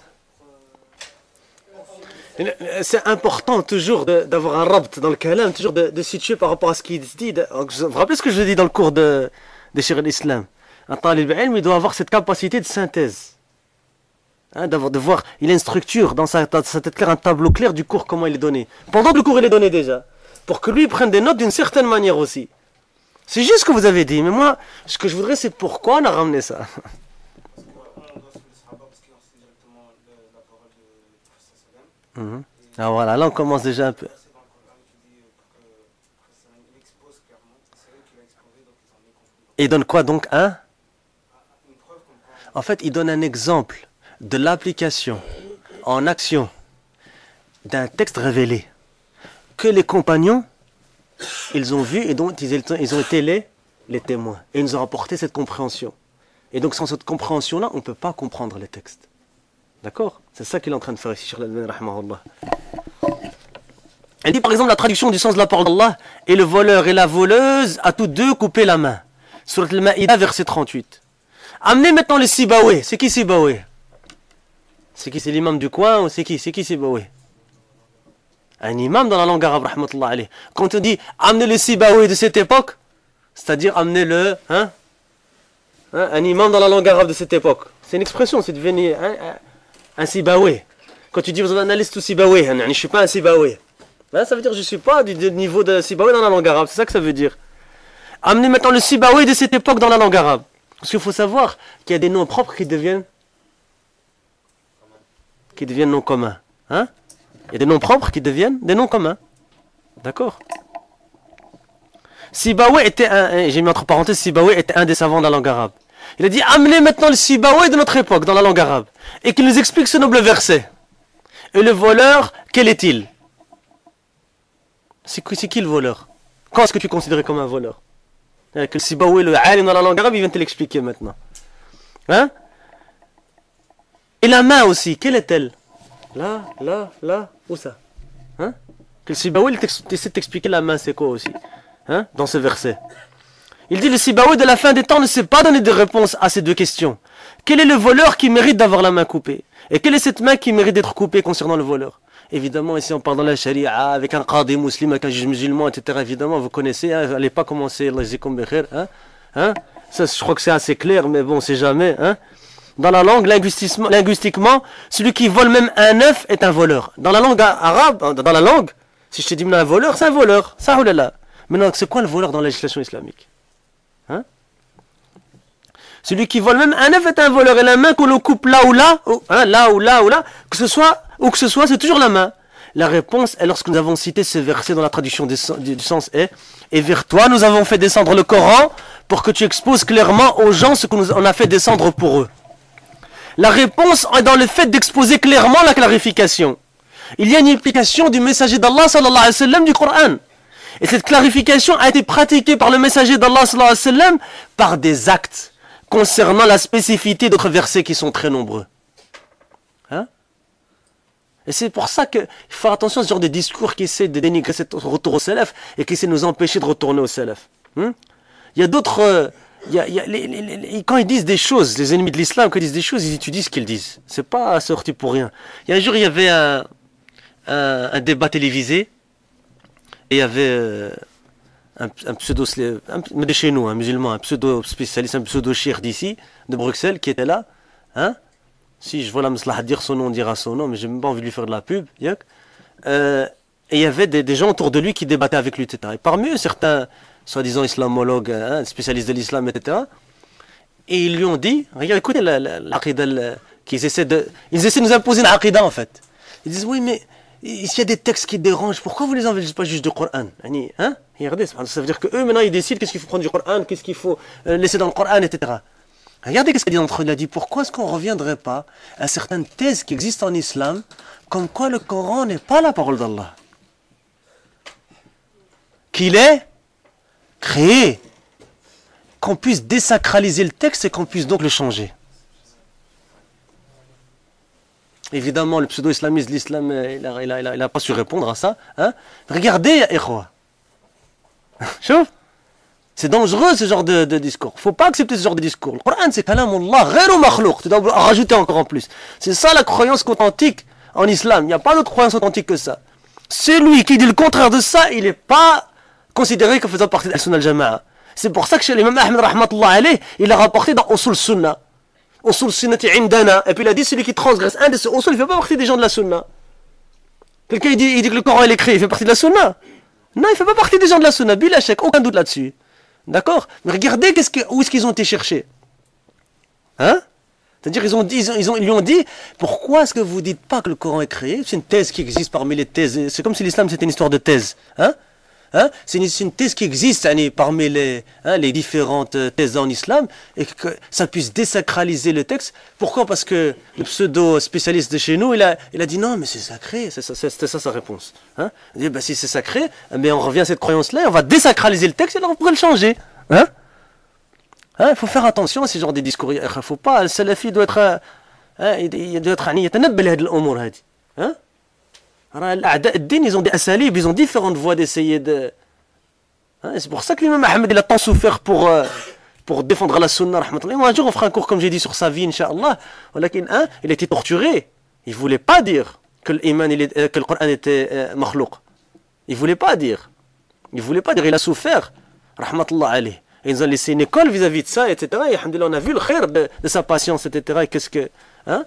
C'est important toujours d'avoir un rabt dans le kalam, toujours de situer par rapport à ce qui se dit. Vous vous rappelez ce que je dis dans le cours de Cheikh al-Islam? Un talib al-ilm, il doit avoir cette capacité de synthèse. Hein, de voir, il a une structure dans sa tête claire, un tableau clair du cours, comment il est donné. Pendant que le cours il est donné déjà. Pour que lui il prenne des notes d'une certaine manière aussi. C'est juste ce que vous avez dit. Mais moi, ce que je voudrais, c'est pourquoi on a ramené ça. Ah voilà, là on commence déjà un peu. Et il donne quoi donc? En fait, il donne un exemple de l'application en action d'un texte révélé que les compagnons, ils ont vu et dont ils ont été les témoins. Et ils nous ont apporté cette compréhension. Et donc sans cette compréhension-là, on ne peut pas comprendre les textes. D'accord? C'est ça qu'il est en train de faire ici, Cheikh Al-Albani rahimahullah. Elle dit par exemple la traduction du sens de la parole d'Allah: et le voleur et la voleuse à tous deux couper la main. Surat Al-Ma'ida, verset 38. Amenez maintenant le Sibawé. C'est qui Sibawé? C'est qui? C'est l'imam du coin ou c'est qui? C'est qui Sibawé? Un imam dans la langue arabe, rahmatullah alayh. Quand on dit amenez le Sibawé de cette époque, c'est-à-dire amener le... un imam dans la langue arabe de cette époque. C'est une expression, c'est devenu un Sibawé. Quand tu dis vous avez un analyste ou Sibawé, je ne suis pas un Sibawé. Ça veut dire je ne suis pas du niveau de Sibawé dans la langue arabe. C'est ça que ça veut dire. Amenez maintenant le Sibawé de cette époque dans la langue arabe. Parce qu'il faut savoir qu'il y a des noms propres qui deviennent noms communs. Hein? Il y a des noms propres qui deviennent des noms communs. D'accord? Sibawé était j'ai mis entre parenthèses, Sibawé était un des savants de la langue arabe. Il a dit amenez maintenant le Sibawé de notre époque dans la langue arabe et qu'il nous explique ce noble verset. Et le voleur, quel est-il? C'est qui le voleur? Quand est-ce que tu considères comme un voleur? Que le Sibawé, le alim dans la langue arabe, il vient te l'expliquer maintenant. Hein? Et la main aussi, quelle est-elle? Là, où ça? Hein? Que le Sibawé, il essaie de t'expliquer la main, c'est quoi aussi? Hein? Dans ce verset. Il dit le Sibawé de la fin des temps ne sait pas donner de réponse à ces deux questions. Quel est le voleur qui mérite d'avoir la main coupée? Et quelle est cette main qui mérite d'être coupée concernant le voleur? Évidemment, ici on parle dans la charia, avec un qadi musulman, avec un juge musulman, etc. Évidemment, vous connaissez, hein, n'allez pas commencer, Allah yazikum bi khair, hein? Ça, je crois que c'est assez clair, mais bon, c'est jamais. Hein? dans la langue, linguistiquement, celui qui vole même un œuf est un voleur. Dans la langue arabe, dans la langue, si je te dis un voleur, c'est un voleur. Ça, oulala. Maintenant, c'est quoi le voleur dans la législation islamique? Hein? Celui qui vole même un œuf est un voleur. Et la main qu'on le coupe là ou là, là ou là ou là, que ce soit, c'est toujours la main. La réponse est lorsque nous avons cité ce verset dans la traduction du sens est « Et vers toi, nous avons fait descendre le Coran pour que tu exposes clairement aux gens ce qu'on a fait descendre pour eux. » La réponse est dans le fait d'exposer clairement la clarification. Il y a une implication du messager d'Allah sallallahu alayhi wa sallam du Coran. Et cette clarification a été pratiquée par le messager d'Allah sallallahu alayhi wa sallam par des actes concernant la spécificité d'autres versets qui sont très nombreux. Hein? Et c'est pour ça qu'il faut faire attention à ce genre de discours qui essaie de dénigrer ce retour au salaf et qui essaie de nous empêcher de retourner au salaf. Il y a d'autres... quand ils disent des choses, les ennemis de l'islam, quand ils disent des choses, ils étudient ce qu'ils disent. C'est pas sorti pour rien. Il y a un jour, il y avait un débat télévisé et il y avait un pseudo, de chez nous, un musulman, un pseudo spécialiste, un pseudo shir d'ici, de Bruxelles, qui était là. Hein? Si je vois la maslaha dire son nom, on dira son nom, mais j'ai même pas envie de lui faire de la pub. Et il y avait des gens autour de lui qui débattaient avec lui, etc. Et parmi eux, certains soi-disant islamologues, spécialistes de l'islam, etc. Et ils lui ont dit, regarde, écoutez l'aqida, ils essaient de nous imposer une aqida en fait. Ils disent, oui, mais s'il y a des textes qui dérangent, pourquoi vous les enlevez pas juste du Coran? Hein? Regardez, ça veut dire qu'eux, maintenant, ils décident qu'est-ce qu'il faut prendre du Coran, qu'est-ce qu'il faut laisser dans le Coran, etc. Regardez ce qu'il dit entre eux. Il a dit, pourquoi est-ce qu'on ne reviendrait pas à certaines thèses qui existent en islam, comme quoi le Coran n'est pas la parole d'Allah? Qu'il est créé, qu'on puisse désacraliser le texte et qu'on puisse donc le changer. Évidemment, le pseudo-islamiste de l'islam, il n'a pas su répondre à ça. Hein? Regardez, ikhwa. Chouf. C'est dangereux ce genre de discours. Il ne faut pas accepter ce genre de discours. Le Coran, c'est kalamullah, ghayru makhlouq. Tu dois rajouter encore en plus. C'est ça la croyance authentique en islam. Il n'y a pas d'autre croyance authentique que ça. Celui qui dit le contraire de ça, il n'est pas considéré comme faisant partie de la Sunnah al-Jama'a. C'est pour ça que chez l'imam Ahmed rahmatullah alayh, il a rapporté dans Usul Sunnah. Usul Sunnati indana. Et puis il a dit celui qui transgresse un de ces usul, il ne fait pas partie des gens de la Sunnah. Quelqu'un il dit que le Coran est écrit, il fait partie de la Sunnah. Non, il ne fait pas partie des gens de la Sunnah. Bila shak, aucun doute là-dessus. D'accord? Mais regardez où est-ce qu'ils ont été cherchés. Hein? C'est-à-dire ils lui ont dit, pourquoi est-ce que vous ne dites pas que le Coran est créé? C'est une thèse qui existe parmi les thèses. C'est comme si l'islam c'était une histoire de thèse. Hein? Hein? C'est une thèse qui existe parmi les différentes thèses en islam et que ça puisse désacraliser le texte. Pourquoi? Parce que le pseudo-spécialiste de chez nous, il a dit non, mais c'est sacré. C'était ça sa réponse. Hein? Il dit, bah, si c'est sacré, mais on revient à cette croyance-là, on va désacraliser le texte et alors on pourrait le changer. Hein? Hein? Il faut faire attention à ce genre de discours. Il ne faut pas, le salafi doit être, il doit être, hein? Ils ont des asalib, ils ont différentes voies d'essayer de... C'est pour ça que l'imam Ahmed il a tant souffert pour défendre la sunna. Un jour on fera un cours comme j'ai dit sur sa vie, Inch'Allah. Il a été torturé. Il ne voulait pas dire que le Coran était makhlouq. Il ne voulait pas dire. Il a souffert. Rahmatullah alayh. Et ils ont laissé une école vis-à-vis de ça, etc. Et alhamdoulilah, on a vu le khair de sa patience, etc. Et qu'est-ce que... Hein?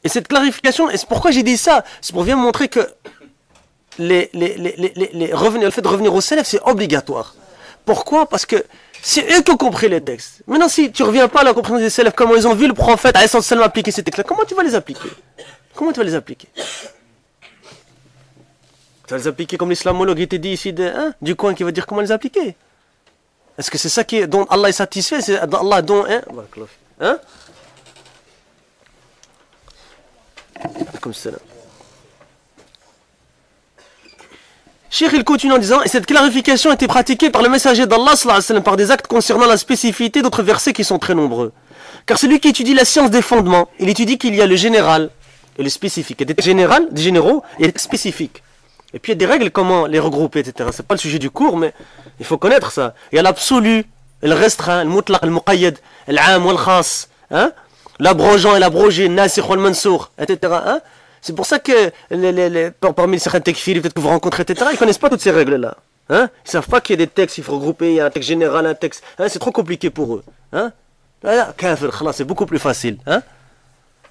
Et cette clarification, et c'est pourquoi j'ai dit ça, c'est pour bien montrer que le fait de revenir au salaf, c'est obligatoire. Pourquoi? Parce que c'est eux qui ont compris les textes. Maintenant, si tu ne reviens pas à la compréhension des salaf, comment ils ont vu le prophète alayhi salam appliquer ces textes-là, comment tu vas les appliquer? Tu vas les appliquer comme l'islamologue était dit ici du coin qui va dire comment les appliquer? Est-ce que c'est ça dont Allah est satisfait? C'est Allah dont... Hein? Comme ça. Cheikh il continue en disant, et cette clarification a été pratiquée par le messager d'Allah sallallahu alayhi wa sallam par des actes concernant la spécificité d'autres versets qui sont très nombreux. Car celui qui étudie la science des fondements, il étudie qu'il y a le général et le spécifique. Il y a des généraux et des spécifiques. Et puis il y a des règles, comment les regrouper, etc. C'est pas le sujet du cours, mais il faut connaître ça. Il y a l'absolu, le restreint, le mutlaq, le muqayyad, l'am ou le khas. Hein? L'abrogeant et l'abrogé, nasikh ou le mansour, etc. Hein? C'est pour ça que parmi certains tekfiris, peut-être que vous rencontrez, etc., ils ne connaissent pas toutes ces règles-là. Hein? Ils ne savent pas qu'il y a des textes, il faut regrouper, il y a un texte général, un texte. Hein? C'est trop compliqué pour eux. Hein? C'est beaucoup plus facile. Hein?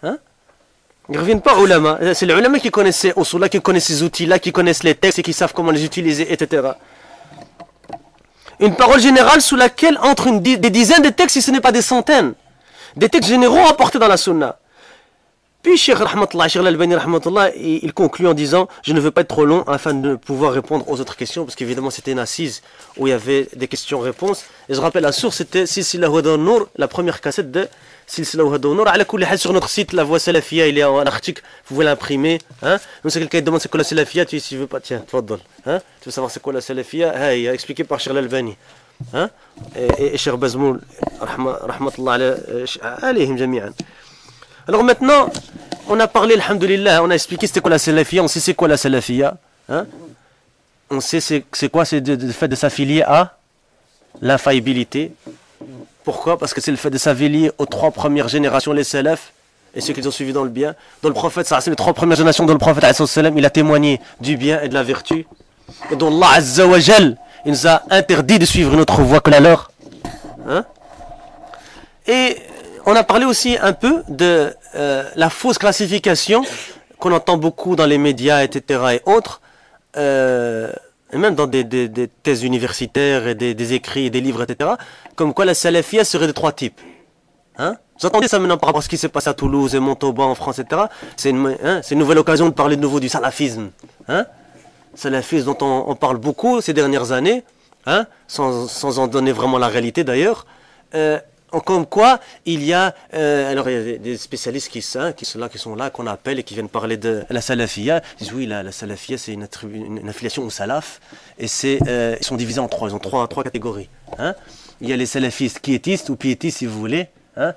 Hein? Ils ne reviennent pas aux ulama. C'est les ulama qui connaissent ces usul-là, qui connaissent ces outils-là, qui connaissent les textes et qui savent comment les utiliser, etc. Une parole générale sous laquelle entrent des dizaines de textes, si ce n'est pas des centaines. Des textes généraux apportés dans la sunna. Puis Cheikh Al-Albani, il conclut en disant « Je ne veux pas être trop long afin de pouvoir répondre aux autres questions » parce qu'évidemment c'était une assise où il y avait des questions-réponses. Et je rappelle la source, c'était Silsila Huda an-Nour, la première cassette de Silsila Huda an-Nour. Ala kulli hal, sur notre site, la voix salafia, il est en article, vous pouvez l'imprimer. Hein? Donc si quelqu'un demande c'est quoi la salafia, tu ne veux pas, tiens, tfaddal. Hein? Tu veux savoir c'est quoi la salafia, il a expliqué par Cheikh Al-Albani. Hein? Et Cheikh Bazmoul, rahmatullah alayhim jami'an. Alors maintenant, on a parlé, alhamdulillah, on a expliqué c'était quoi la salafia, on sait c'est quoi la salafia. Hein? On sait c'est quoi, c'est le fait de s'affilier à l'infaillibilité. Pourquoi? Parce que c'est le fait de s'affilier aux 3 premières générations, les salafs, et ceux qui les ont suivis dans le bien. Dans le prophète, ça c'est les 3 premières générations dont le prophète, il a témoigné du bien et de la vertu. Et dont Allah Azza wa Jal, il nous a interdit de suivre une autre voie que la leur. Hein? Et on a parlé aussi un peu de la fausse classification qu'on entend beaucoup dans les médias, etc. et autres, et même dans des thèses universitaires et des écrits et des livres, etc. Comme quoi la salafia serait de 3 types. Hein? Vous entendez ça maintenant par rapport à ce qui s'est passé à Toulouse et Montauban en France, etc. C'est une nouvelle occasion de parler de nouveau du salafisme. Hein? Salafisme dont on parle beaucoup ces dernières années, hein? sans en donner vraiment la réalité d'ailleurs. Comme quoi, il y a des spécialistes qui sont là, qu'on appelle et qui viennent parler de la salafia. Ils disent oui, la salafia, c'est une affiliation au salaf. Et ils sont divisés en 3, ils ont trois catégories. Hein? Il y a les salafistes quiétistes ou piétistes, si vous voulez. Hein?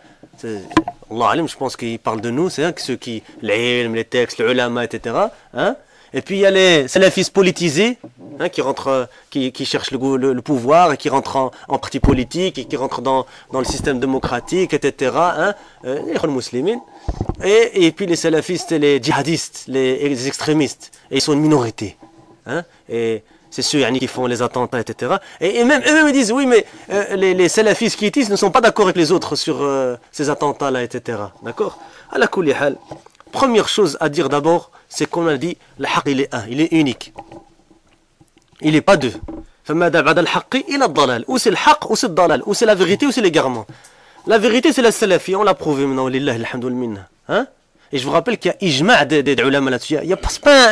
Allah alim, je pense qu'ils parlent de nous, c'est ceux qui, les textes, les ulama, etc. Hein? Et puis il y a les salafistes politisés, hein, qui cherchent le pouvoir et qui rentrent en parti politique et qui rentrent dans le système démocratique, etc. Hein, les musulmans. Et puis les salafistes et les djihadistes, les extrémistes. Et ils sont une minorité. Hein, et c'est ceux qui font les attentats, etc. Et même eux-mêmes ils disent oui, mais les salafistes quiétistes ne sont pas d'accord avec les autres sur ces attentats-là, etc. D'accord? Ala kulli hal. Première chose à dire d'abord, c'est qu'on a dit, le haqq il est un, il est unique. Il n'est pas deux. فَمَاذَا بَعْدَ الْحَقِّ إِلَى الضَّلَالِ. Ou c'est le haqq, ou c'est le dalal, ou c'est la vérité, ou c'est l'égarement. La vérité, c'est la salafie, on l'a prouvé maintenant, lillahi alhamdul minna. Hein? Et je vous rappelle qu'il y a ijma' des ulama là-dessus. Il n'y a pas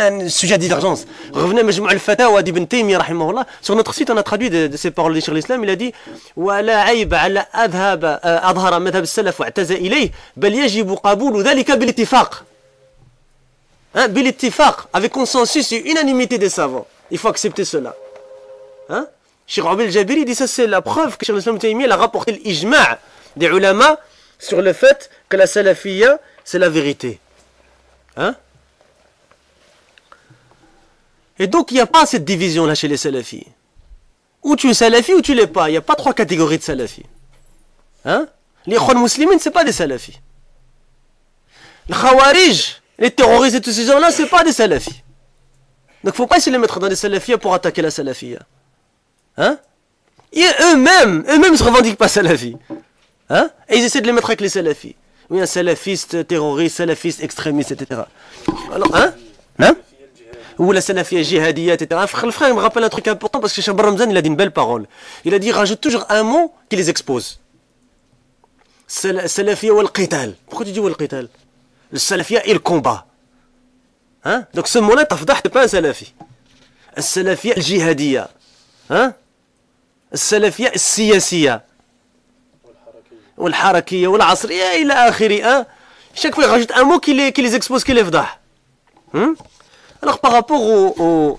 un sujet de divergence. Revenez à Majmou' al-Fatawa d'Ibn Taymiyyah, rahimahullah. Sur notre site, on a traduit de ces paroles de Cheikh l'Islam. Il a dit وَلَا عَيْبَ عَلَى أَظْهَرَ مَذْهَبَ السَّلَفِ وَاعْتَزَ إِلَيْهِ بَلْ يَجِبُ قَبُولُ ذَلِكَ بِالِاتِّفَاقِ. Hein, bil-ittifaq, avec consensus et unanimité des savants. Il faut accepter cela. Hein? Cheikh Abdel Jabiri dit ça, c'est la preuve que Cheikh l'Islam Taymiyyah a rapporté l'ijma' des ulama sur le fait que la salafiyya, c'est la vérité. Hein? Et donc, il n'y a pas cette division-là chez les salafis. Ou tu es salafi ou tu l'es pas. Il n'y a pas 3 catégories de salafis. Hein? Les ikhwan musulmans, ce n'est pas des salafis. Les khawarij, les terroristes et tous ces gens-là, ce n'est pas des salafis. Donc il ne faut pas essayer de les mettre dans des salafiyas pour attaquer la salafiyya. Hein? Et eux-mêmes ne se revendiquent pas salafis. Hein? Et ils essaient de les mettre avec les salafis. Oui, un salafiste terroriste, salafiste extrémiste, etc. Alors, hein? Hein? Ou la salafiyya jihadiyya, etc. Le frère me rappelle un truc important parce que Cheikh Ramzan, il a dit une belle parole. Il a dit, rajoute toujours un mot qui les expose. Salafiyya wal qital. Pourquoi tu dis wal qital? Le salafiyya et le combat. Hein? Donc ce mot-là, tafdah, t'es pas un salafi. Le salafiyya le jihadiyya. Hein? Le salafiyya le siyasiyya. Ou le harakiyya, ou l'asriyya, ila akhiri. Hein? Chaque fois, il rajoute un mot qui les expose, qui les fdah. Hein? Alors par rapport aux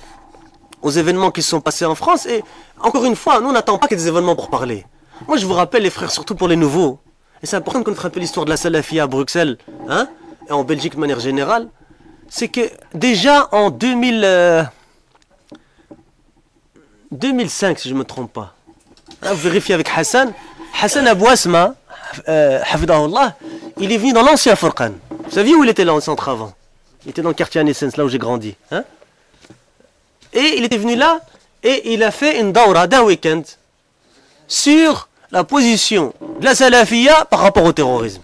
événements qui se sont passés en France, et encore une fois, nous on n'attend pas qu'il y ait des événements pour parler. Moi je vous rappelle les frères, surtout pour les nouveaux, et c'est important de connaître un peu l'histoire de la salafiyya à Bruxelles, hein, et en Belgique de manière générale, c'est que déjà en 2005 si je ne me trompe pas, hein, vous vérifiez avec Hassan Abou Asma, hafidahullah, il est venu dans l'ancien Furqan. Vous saviez où il était là en centre avant? Il était dans le quartier Anessens, là où j'ai grandi. Hein? Et il était venu là, et il a fait une dawra d'un week-end sur la position de la salafia par rapport au terrorisme.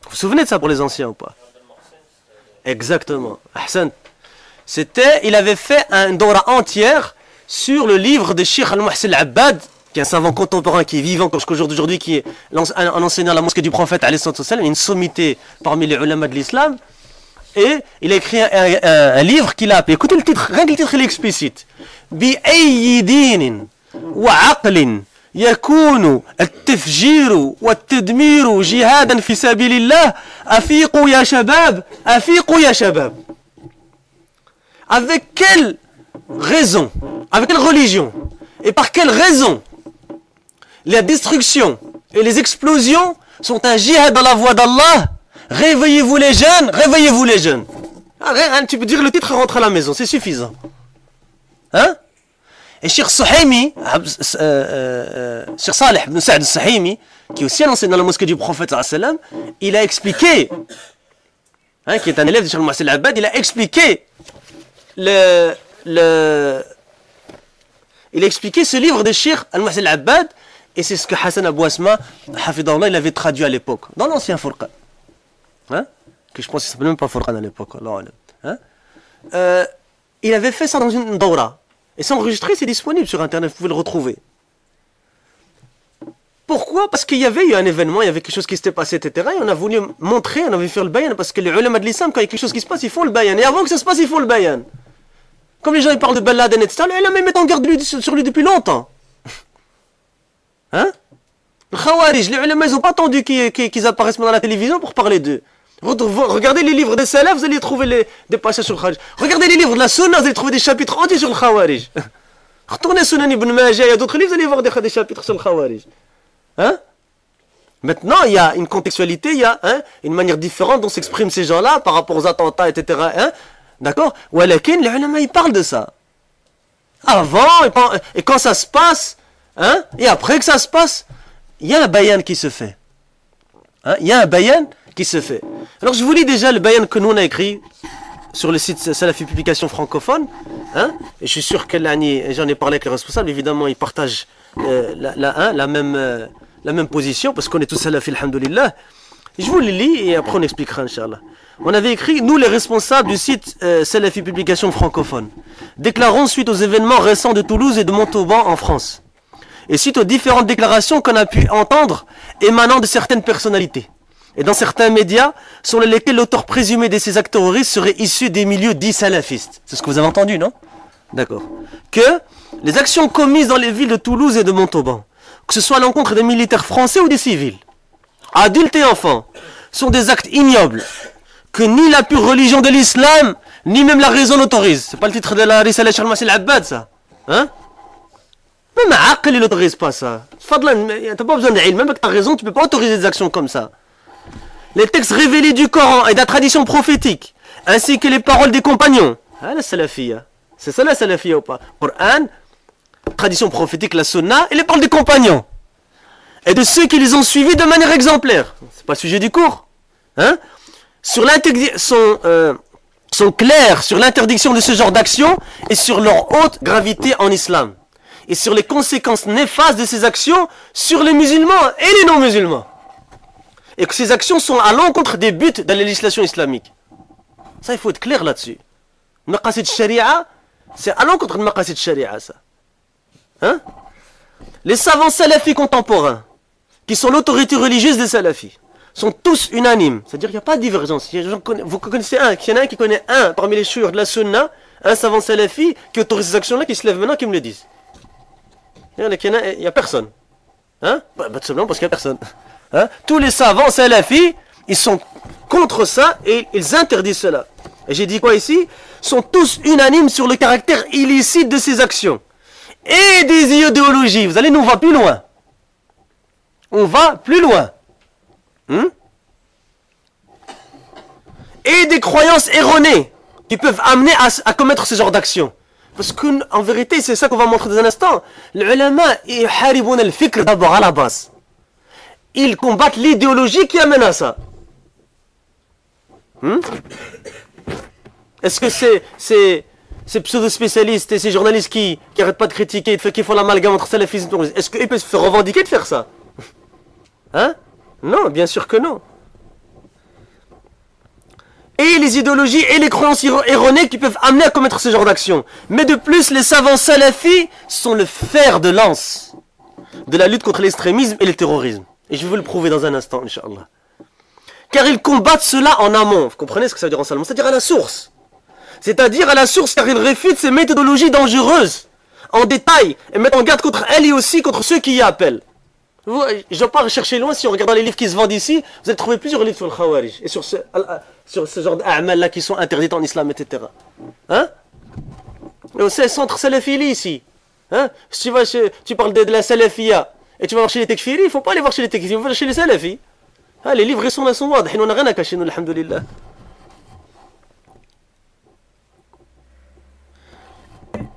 Vous vous souvenez de ça pour les anciens ou pas? Exactement. Ahsan. Il avait fait une dawra entière sur le livre de Cheikh Al-Muhsin Al-Abbad, qui est un savant contemporain qui est vivant jusqu'au jour d'aujourd'hui, qui est un enseignant à la mosquée du prophète, une sommité parmi les ulama de l'islam. Et il a écrit un livre qu'il a appelé, écoutez le titre, rien que le titre il est explicite. بأي دين وعقل يكون التفجير والتدمير جهادا في سبيل الله أفيقوا يا شباب أفيقوا يا شباب. Avec quelle raison, avec quelle religion et par quelle raison la destruction et les explosions sont un jihad dans la voie d'Allah? Réveillez-vous les jeunes, réveillez-vous les jeunes. Tu peux dire le titre et rentrer à la maison, c'est suffisant. Hein? Et Cheikh Suhaimi, Cheikh Salih ibn Sa'd al-Suhaimi, qui est aussi un enseignant dans la mosquée du prophète, il a expliqué, qui est un élève de Cheikh Al-Muhsin Al-Abbad, il a expliqué il a expliqué ce livre de Cheikh Al-Muhsin Al-Abbad, et c'est ce que Hassan Abou Asma, Hafidahullah, il avait traduit à l'époque, dans l'ancien Furqan. Hein? Que je pense qu'il ne s'appelait même pas Furqan à l'époque. Hein? Il avait fait ça dans une dawra. Et c'est enregistré, c'est disponible sur internet, vous pouvez le retrouver. Pourquoi? Parce qu'il y avait eu un événement, il y avait quelque chose qui s'était passé, etc. Et on a voulu montrer, on avait fait le bayan, parce que les ulama de l'islam, quand il y a quelque chose qui se passe, ils font le bayan. Et avant que ça se passe, ils font le bayan. Comme les gens ils parlent de Ben Laden, etc. Les ulama ils mettent en garde sur lui depuis longtemps. Hein? Le Khawarij, les ulama ils n'ont pas attendu qu'ils apparaissent dans la télévision pour parler d'eux. Regardez les livres des salafs, vous allez trouver des passages sur le Khawarij. Regardez les livres de la Sunna, vous allez trouver des chapitres entiers sur le Khawarij. Retournez Sunan Ibn Majah, il y a d'autres livres, vous allez voir des chapitres sur le Khawarij. Hein? Maintenant, il y a une contextualité, il y a une manière différente dont s'expriment ces gens-là par rapport aux attentats, etc. Hein? D'accord? Walakin, les ulama, ils parlent de ça. Avant, et quand ça se passe, hein? Et après que ça se passe, il y a un bayan qui se fait. Hein? Il y a un bayan qui se fait. Alors je vous lis déjà le bayan que nous on a écrit sur le site Salafi Publication francophone, hein? Et je suis sûr que j'en ai parlé avec les responsables, évidemment ils partagent la même position, parce qu'on est tous Salafi, alhamdoulilah. Je vous le lis et après on expliquera, Inch'Allah. On avait écrit, nous les responsables du site Salafi Publication francophone, déclarons suite aux événements récents de Toulouse et de Montauban en France, et suite aux différentes déclarations qu'on a pu entendre émanant de certaines personnalités, et dans certains médias, sur lesquels l'auteur présumé de ces actes terroristes serait issu des milieux dits salafistes. C'est ce que vous avez entendu, non? D'accord. Que les actions commises dans les villes de Toulouse et de Montauban, que ce soit à l'encontre des militaires français ou des civils, adultes et enfants, sont des actes ignobles, que ni la pure religion de l'islam, ni même la raison n'autorise. C'est pas le titre de la Risala Cheikh Al-Muhsin Al-Abbad, ça? Hein? Même Aql, il n'autorise pas ça. Fadlan, t'as pas besoin d'ilm, même avec ta raison, tu peux pas autoriser des actions comme ça. Les textes révélés du Coran et de la tradition prophétique, ainsi que les paroles des compagnons. Ah, la salafia. C'est ça la salafia ou pas? Coran, tradition prophétique, la sunna, et les paroles des compagnons. Et de ceux qui les ont suivis de manière exemplaire. C'est pas le sujet du cours. Hein? Sont clairs sur l'interdiction de ce genre d'action et sur leur haute gravité en islam. Et sur les conséquences néfastes de ces actions sur les musulmans et les non-musulmans. Et que ces actions sont à l'encontre des buts de la législation islamique. Ça, il faut être clair là-dessus. Maqasid sharia, c'est à l'encontre de maqasid sharia, ça. Hein? Les savants salafis contemporains, qui sont l'autorité religieuse des salafis, sont tous unanimes. C'est-à-dire qu'il n'y a pas de divergence. Vous connaissez il y en a un qui connaît un parmi les chouïrs de la sunna, un savant salafi qui autorise ces actions-là, qui se lève maintenant, qui me le disent. Il n'y a personne. Hein? Bah, tout simplement parce qu'il n'y a personne. Hein? Tous les savants salafis, ils sont contre ça et ils interdisent cela. Et j'ai dit quoi ici? Sont tous unanimes sur le caractère illicite de ces actions. Et des idéologies. Vous allez, nous on va plus loin. On va plus loin. Et des croyances erronées qui peuvent amener à commettre ce genre d'action. Parce qu'en vérité, c'est ça qu'on va montrer dans un instant. Les ulama, ils hariboun al-fikr d'abord à la base. Ils combattent l'idéologie qui amène à ça. Est-ce que ces pseudo-spécialistes et ces journalistes qui n'arrêtent pas de critiquer, qui font l'amalgame entre salafisme et terrorisme, est-ce qu'ils peuvent se revendiquer de faire ça? Hein? Non, bien sûr que non. Et les idéologies et les croyances erronées qui peuvent amener à commettre ce genre d'action. Mais de plus, les savants salafis sont le fer de lance de la lutte contre l'extrémisme et le terrorisme. Et je vais vous le prouver dans un instant, Inch'Allah. Car ils combattent cela en amont. Vous comprenez ce que ça veut dire en salement? C'est-à-dire à la source. C'est-à-dire à la source, car ils réfutent ces méthodologies dangereuses, en détail, et mettent en garde contre elles et aussi contre ceux qui y appellent. Je ne dois pas rechercher loin, si on regarde dans les livres qui se vendent ici, vous allez trouver plusieurs livres sur le Khawarij, et sur ce genre d'a'mal-là qui sont interdits en islam, etc. Hein? C'est le centre salafili ici. Hein? Si tu parles de la salafia, et tu vas voir chez les tekfiri, il ne faut pas aller voir chez les tekfiri, il faut aller chez les salafis. Ah, les livres ils sont là, sont wad, on n'a rien à cacher, nous, alhamdoulilah.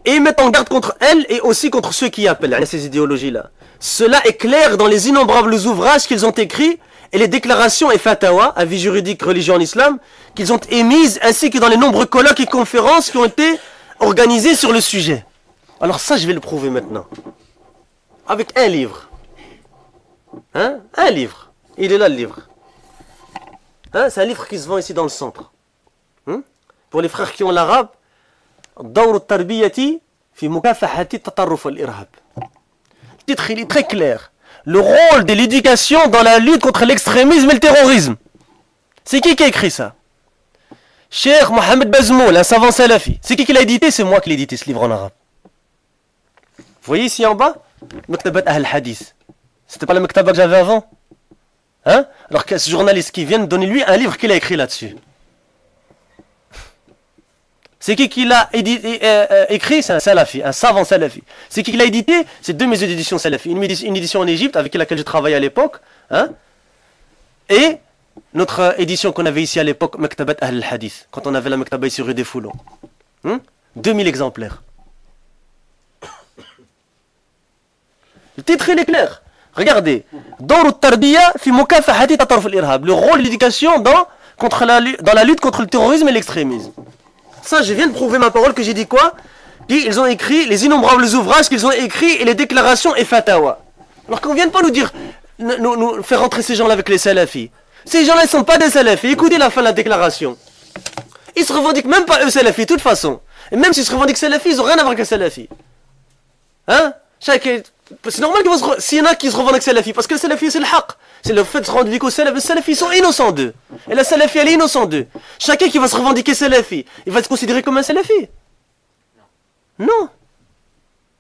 Et ils mettent en garde contre elles et aussi contre ceux qui appellent à ces idéologies-là. Cela est clair dans les innombrables ouvrages qu'ils ont écrits et les déclarations et fatawa, avis juridiques religieux en islam, qu'ils ont émises, ainsi que dans les nombreux colloques et conférences qui ont été organisés sur le sujet. Alors ça, je vais le prouver maintenant. Avec un livre. Hein? Un livre. Il est là le livre. Hein? C'est un livre qui se vend ici dans le centre. Pour les frères qui ont l'arabe, دور التربية في مكافحة التطرف والإرهاب. Le titre il est très clair. Le rôle de l'éducation dans la lutte contre l'extrémisme et le terrorisme. C'est qui a écrit ça? Cheikh Mohamed Bazmoul, un savant salafi. C'est qui l'a édité? C'est moi qui l'ai édité ce livre en arabe. Vous voyez ici en bas? Maktabat Ahl Hadith. C'était pas la Maktaba que j'avais avant? Hein? Alors que ce journaliste qui vient de donner lui un livre qu'il a écrit là-dessus. C'est qui l'a écrit? C'est un salafi, un savant salafi. C'est qui l'a édité? C'est deux maisons d'édition salafi. Une édition en Égypte avec laquelle je travaillais à l'époque. Hein? Et notre édition qu'on avait ici à l'époque, Maktabat Ahl Hadith. Quand on avait la Maktaba ici rue des Foulons. 2000 exemplaires. Le titre il est clair. Regardez. Le rôle de l'éducation dans la lutte contre le terrorisme et l'extrémisme. Ça, je viens de prouver ma parole que j'ai dit quoi? Ils ont écrit les innombrables ouvrages qu'ils ont écrits et les déclarations et fatawa. Alors qu'on ne vienne pas nous dire, nous faire rentrer ces gens-là avec les salafis. Ces gens-là, ils ne sont pas des salafis. Écoutez la fin de la déclaration. Ils se revendiquent même pas eux salafis, de toute façon. Et même s'ils se revendiquent salafis, ils n'ont rien à voir avec les salafis. Hein? C'est normal s'il y en a qui se revendiquent salafis, parce que le salafi, c'est le haqq. C'est le fait de se rendre compte aux salafis. Les salafis sont innocents d'eux. Et la salafi, elle est innocente d'eux. Chacun qui va se revendiquer salafi, il va se considérer comme un salafi. Non.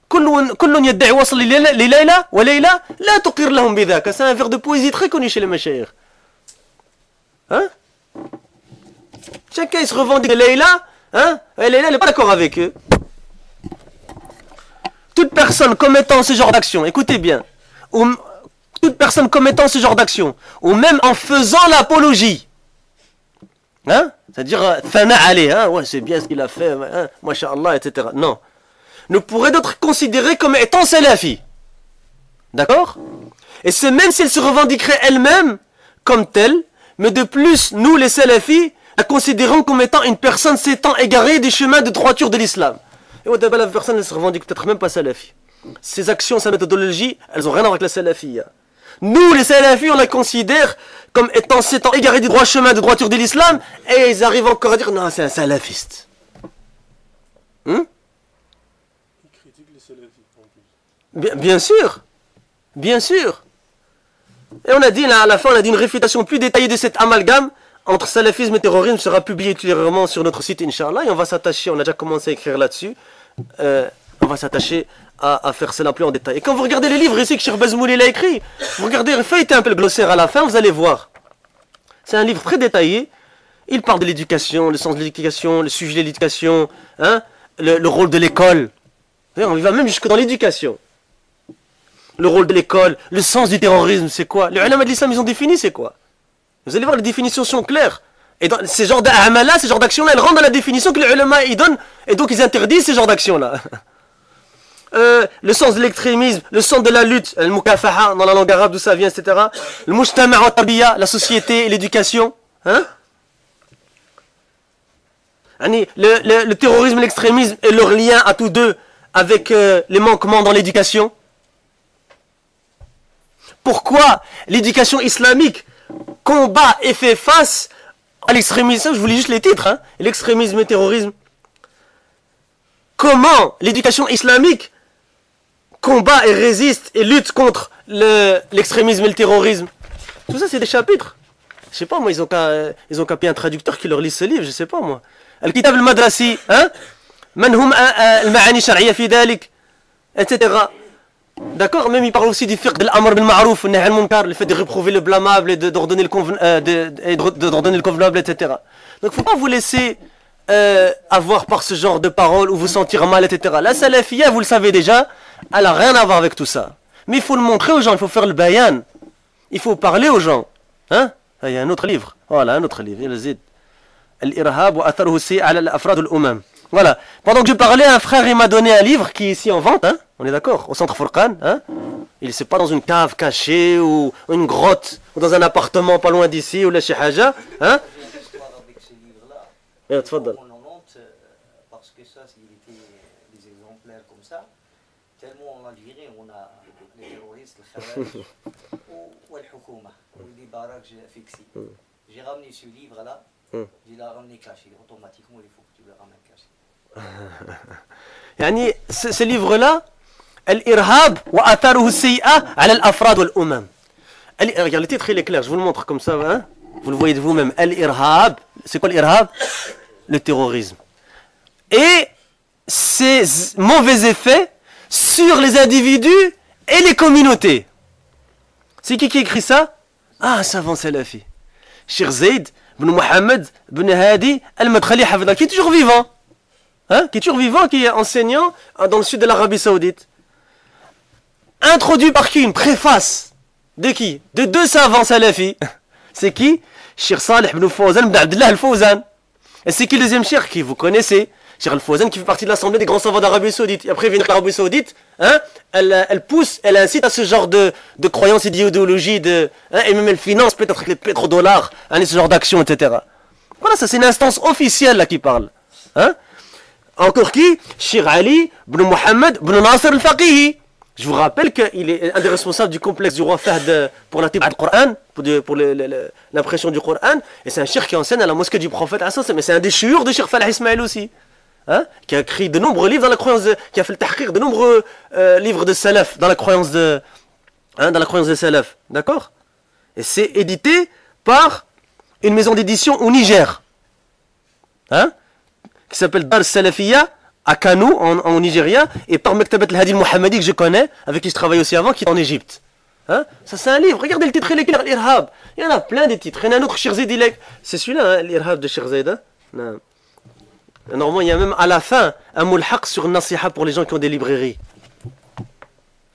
كل يدعي وصل لليلى وليلى لا تقر لهم بذاك. C'est un vers de poésie très connu chez les mashayikh. Hein? Chacun il se revendique de Leïla, hein? Et Leïla n'est pas d'accord avec eux. Toute personne commettant ce genre d'action, écoutez bien, toute personne commettant ce genre d'action, ou même en faisant l'apologie, hein? C'est-à-dire, thana allez, hein? Ouais, c'est bien ce qu'il a fait, hein? Masha'Allah, etc. Non. Ne pourrait être considérée comme étant salafi. D'accord? Et c'est même si elle se revendiquerait elle-même comme telle, mais de plus, nous les salafis, la considérons comme étant une personne s'étant égarée des chemins de droiture de l'islam. Et au début, la personne ne se revendique peut-être même pas salafi. Ses actions, sa méthodologie, elles n'ont rien à voir avec la salafia. Nous, les salafis, on la considère comme étant s'étant égarés du droit chemin de droiture de l'islam, et ils arrivent encore à dire, non, c'est un salafiste. Ils critiquent les salafis en plus. Bien sûr. Bien sûr. Et on a dit, là, à la fin, on a dit une réfutation plus détaillée de cet amalgame entre salafisme et terrorisme sera publiée ultérieurement sur notre site, Inch'Allah, et on va s'attacher, on a déjà commencé à écrire là-dessus, on va s'attacher à faire cela plus en détail. Et quand vous regardez les livres ici que Cheikh Bazmoul a écrit, vous regardez, feuilletez un peu le glossaire à la fin, vous allez voir. C'est un livre très détaillé, il parle de l'éducation, le sens de l'éducation, le sujet de l'éducation, hein, le rôle de l'école. On va même jusque dans l'éducation. Le rôle de l'école, le sens du terrorisme, c'est quoi? Les ulama de l'islam, ils ont défini c'est quoi? Vous allez voir, les définitions sont claires. Et dans ces genres d'a'amala, ces genres d'actions-là, elles rentrent dans la définition que les ulama ils donnent, et donc ils interdisent ces genres d'actions-là. Le sens de l'extrémisme, le sens de la lutte, le mukafaha, dans la langue arabe, d'où ça vient, etc. Le mujtama' wa tabiya, la société et l'éducation. Hein? Le terrorisme et l'extrémisme et leur lien à tous deux avec les manquements dans l'éducation. Pourquoi l'éducation islamique combat et fait face à l'extrémisme? Je vous lis juste les titres, hein. L'extrémisme et le terrorisme. Comment l'éducation islamique combat et résiste et lutte contre l'extrémisme et le terrorisme? Tout ça, c'est des chapitres. Je sais pas, moi, ils ont qu'à payer un traducteur qui leur lit ce livre, je sais pas, moi. Al-Kitab al-Madrasi, hein? Man hum al-ma'ani shar'iyya fi dhalik, etc. D'accord? Même il parle aussi du fiqh de l'amr bil ma'rouf, nahy al-munkar, le fait de réprouver le blâmable et d'ordonner le convenable, etc. Donc, faut pas vous laisser avoir par ce genre de paroles ou vous sentir mal, etc. La salafiyya, vous le savez déjà, elle a rien à voir avec tout ça. Mais il faut le montrer aux gens, il faut faire le bayan. Il faut parler aux gens. Hein? Il y a un autre livre. Voilà, un autre livre. Il y a Al-Irhab wa atharuhu sayyi ala al-afrad al-umam. Voilà. Pendant que je parlais, un frère il m'a donné un livre qui est ici en vente, hein. On est d'accord, au centre Furqan, hein. Il c'est pas dans une cave cachée ou une grotte ou dans un appartement pas loin d'ici ou la chez Haja, hein. Avec ce livre-là, Tfadal. on en honte parce que ça, s'il était des exemplaires comme ça, tellement en Algérie, on a les terroristes, le Khawarij ou le Hukuma, ou des barrages fixés. J'ai ramené ce livre-là, je l'ai ramené caché. Automatiquement, il faut que tu le ramènes caché. يعني ce livre-là, Al-Irhab wa atharuhu sayyi'a ala al-afrad wal-umam. Regarde, le titre il est clair, je vous le montre comme ça, hein? Vous le voyez de vous-même. Al-Irhab, c'est quoi l'Irhab? Le terrorisme. Et ses mauvais effets sur les individus et les communautés. C'est qui écrit ça? Ah, un savant salafi. Cheikh Zayd ibn Mohammed ibn Hadi al-Madkhali Hafidha, qui est toujours vivant. Hein? Qui est toujours vivant, qui est enseignant dans le sud de l'Arabie Saoudite. Introduit par qui? Une préface. De qui? De deux savants salafis. C'est qui? Cheikh Salih ibn Fawzan ibn Abdullah al-Fawzan. Et c'est qui le deuxième cheikh qui vous connaissez? Cheikh al-Fawzan qui fait partie de l'Assemblée des grands savants d'Arabie Saoudite. Et après, il vient de l'Arabie Saoudite, hein? Elle pousse, elle incite à ce genre de croyances et d'idéologie, hein? Et même elle finance peut-être avec les pétrodollars, hein, ce genre d'action, etc. Voilà, ça c'est une instance officielle là qui parle. Hein? Encore qui? Cheikh Ali ibn Mohammed ibn Nasser al-Faqihi. Je vous rappelle qu'il est un des responsables du complexe du roi Fahd pour la Tib'a al-Qur'an, pour l'impression du Qur'an. Et c'est un cheikh qui enseigne à la mosquée du prophète. Mais c'est un des chouurs de Cheikh Falah Ismail aussi. Hein? Qui a écrit de nombreux livres dans la croyance, qui a fait le tahqiq de nombreux livres de salaf dans la croyance de, hein, dans la croyance des salaf. D'accord? Et c'est édité par une maison d'édition au Niger. Hein? Qui s'appelle Dar Salafiyya à Kano en Nigeria, et par Mektabat al-Hadi al-Muhammadi que je connais, avec qui je travaille aussi avant, qui est en Égypte. Hein? Ça c'est un livre, regardez le titre, il est clair, l'Irhab. Il y en a plein de titres. Il y en a un autre, Cheikh Zayd, c'est celui-là, hein, l'Irhab de Cheikh Zayd. Hein? Normalement, il y a même à la fin un mulhaq sur Nasiha pour les gens qui ont des librairies.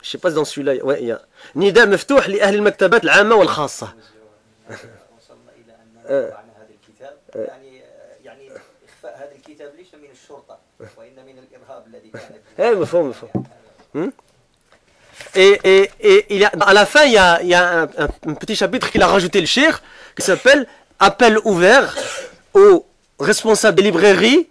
Je sais pas si dans celui-là, ouais, il y a. Nida mفتوح لأهل المكتبات العامة والخاصة. وصلنا إلى أن نطبعنا هذا الكتاب يعني إخفاء هذا الكتاب ليس من الشرطة وإن من الإرهاب الذي كان مفهوم. Et il y a, à la fin, il y a un petit chapitre qu'il a rajouté le cheikh qui s'appelle Appel ouvert aux responsables des librairies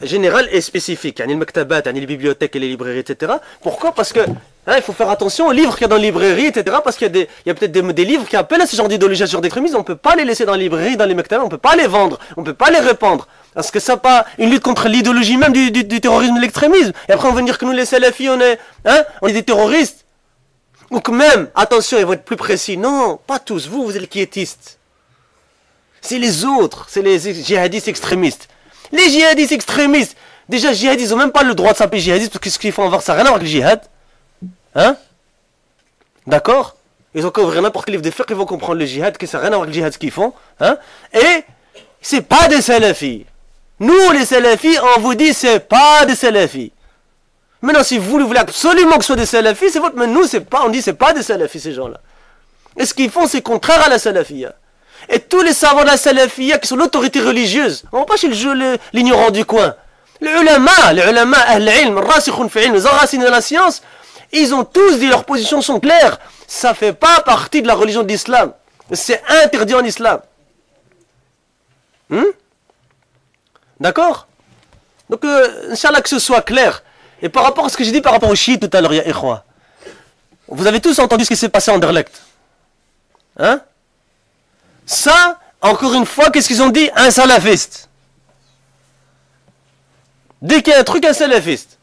générales et spécifiques. Il y a les maktabat, il y a les bibliothèques et les librairies, etc. Pourquoi? Parce que il faut faire attention aux livres qu'il y a dans les librairies, etc. Parce qu'il y a peut-être des livres qui appellent à ce genre d'idéologie, à ce genre d'extrémisme. On ne peut pas les laisser dans les librairies, dans les maktabat, on ne peut pas les vendre, on ne peut pas les répandre. Parce que ça n'est pas une lutte contre l'idéologie même du terrorisme et de l'extrémisme. Et après on va dire que nous les salafis, on est des terroristes. Ou que même, attention, ils vont être plus précis. Non, pas tous. Vous êtes les quiétistes. C'est les autres, c'est les djihadistes extrémistes. Les djihadistes extrémistes, déjà les djihadistes n'ont même pas le droit de s'appeler djihadistes parce que ce qu'ils font avoir ça n'a rien à voir avec le djihad. Hein? D'accord? Ils ont qu'à ouvrir n'importe quel livre de fiqh, ils vont comprendre le djihad, que ça n'a rien à voir avec le djihad ce qu'ils font. Hein? Et c'est pas des salafis. Nous les salafis, on vous dit c'est pas des salafis. Maintenant si vous voulez absolument que ce soit des salafis, c'est votre... Mais nous c'est pas, on dit c'est pas des salafis ces gens-là. Et ce qu'ils font c'est contraire à la salafiyya. Et tous les savants de la salafiyya qui sont l'autorité religieuse, on va pas chez le jeu l'ignorant du coin. Les ulama, ahl ilm, rasikhun fi ilm, les enracinés dans la science, ils ont tous dit leurs positions sont claires. Ça fait pas partie de la religion de l'islam. C'est interdit en islam. D'accord? Donc, Inch'Allah, que ce soit clair. Et par rapport à ce que j'ai dit par rapport aux chiites tout à l'heure, ya ikhwa. Vous avez tous entendu ce qui s'est passé en Anderlecht. Hein? Ça, encore une fois, qu'est-ce qu'ils ont dit? Un salafiste. Dès qu'il y a un truc, un salafiste.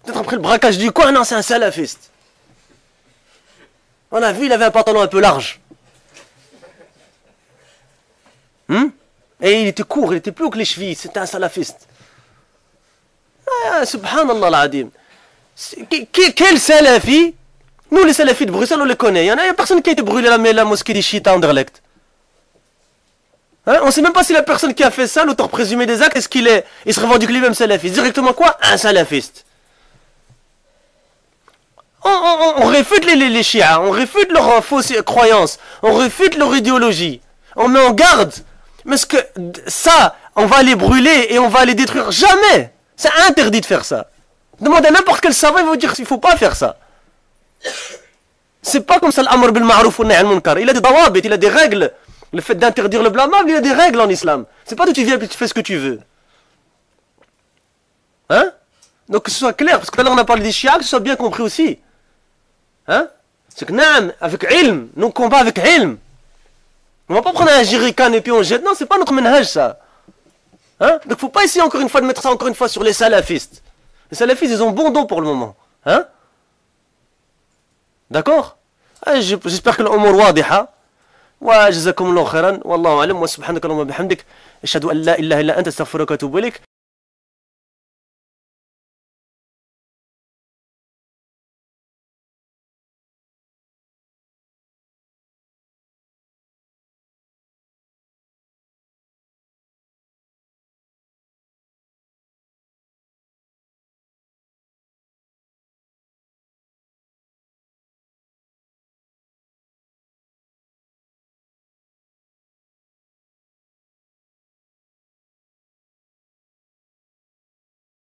Peut-être après le braquage du coin, non, c'est un salafiste. On a vu, il avait un pantalon un peu large. Et il était court, il était plus haut que les chevilles, c'était un salafiste. Ah, subhanallah l'adim. Quel salafi? Nous, les salafis de Bruxelles, on les connaît. Il y a personne qui a été brûlé la mosquée des chiites à Anderlecht. Hein? On ne sait même pas si la personne qui a fait ça, l'auteur présumé des actes, est-ce qu'il est, il se revendique lui-même salafiste. Directement quoi? Un salafiste. On réfute les chiites, on réfute leurs fausses croyances, on réfute leur idéologie. On met en garde. Mais ce que ça, on va les brûler et on va les détruire. Jamais. C'est interdit de faire ça. Demandez à n'importe quel savant, il va vous dire qu'il ne faut pas faire ça. C'est pas comme ça l'amr bil ma'ruf wa nahy anil munkar. Il a des dawabit, il a des règles. Le fait d'interdire le blâmable, il y a des règles en islam. C'est pas d'où tu viens et tu fais ce que tu veux. Hein? Donc que ce soit clair, parce que tout à l'heure on a parlé des chiites, que ce soit bien compris aussi. Hein? C'est que naam, avec ilm, nous combat avec ilm. On va pas prendre un jerrycan et puis on jette. Non, c'est pas notre menhaj ça. Hein? Donc faut pas essayer encore une fois de mettre ça encore une fois sur les salafistes. Les salafistes, ils ont bon don pour le moment. Hein? D'accord? J'espère que l'umur wadiha. وجزاكم الله خيرا والله اعلم وسبحانك اللهم وبحمدك اشهد ان لا اله الا انت استغفرك واتوب اليك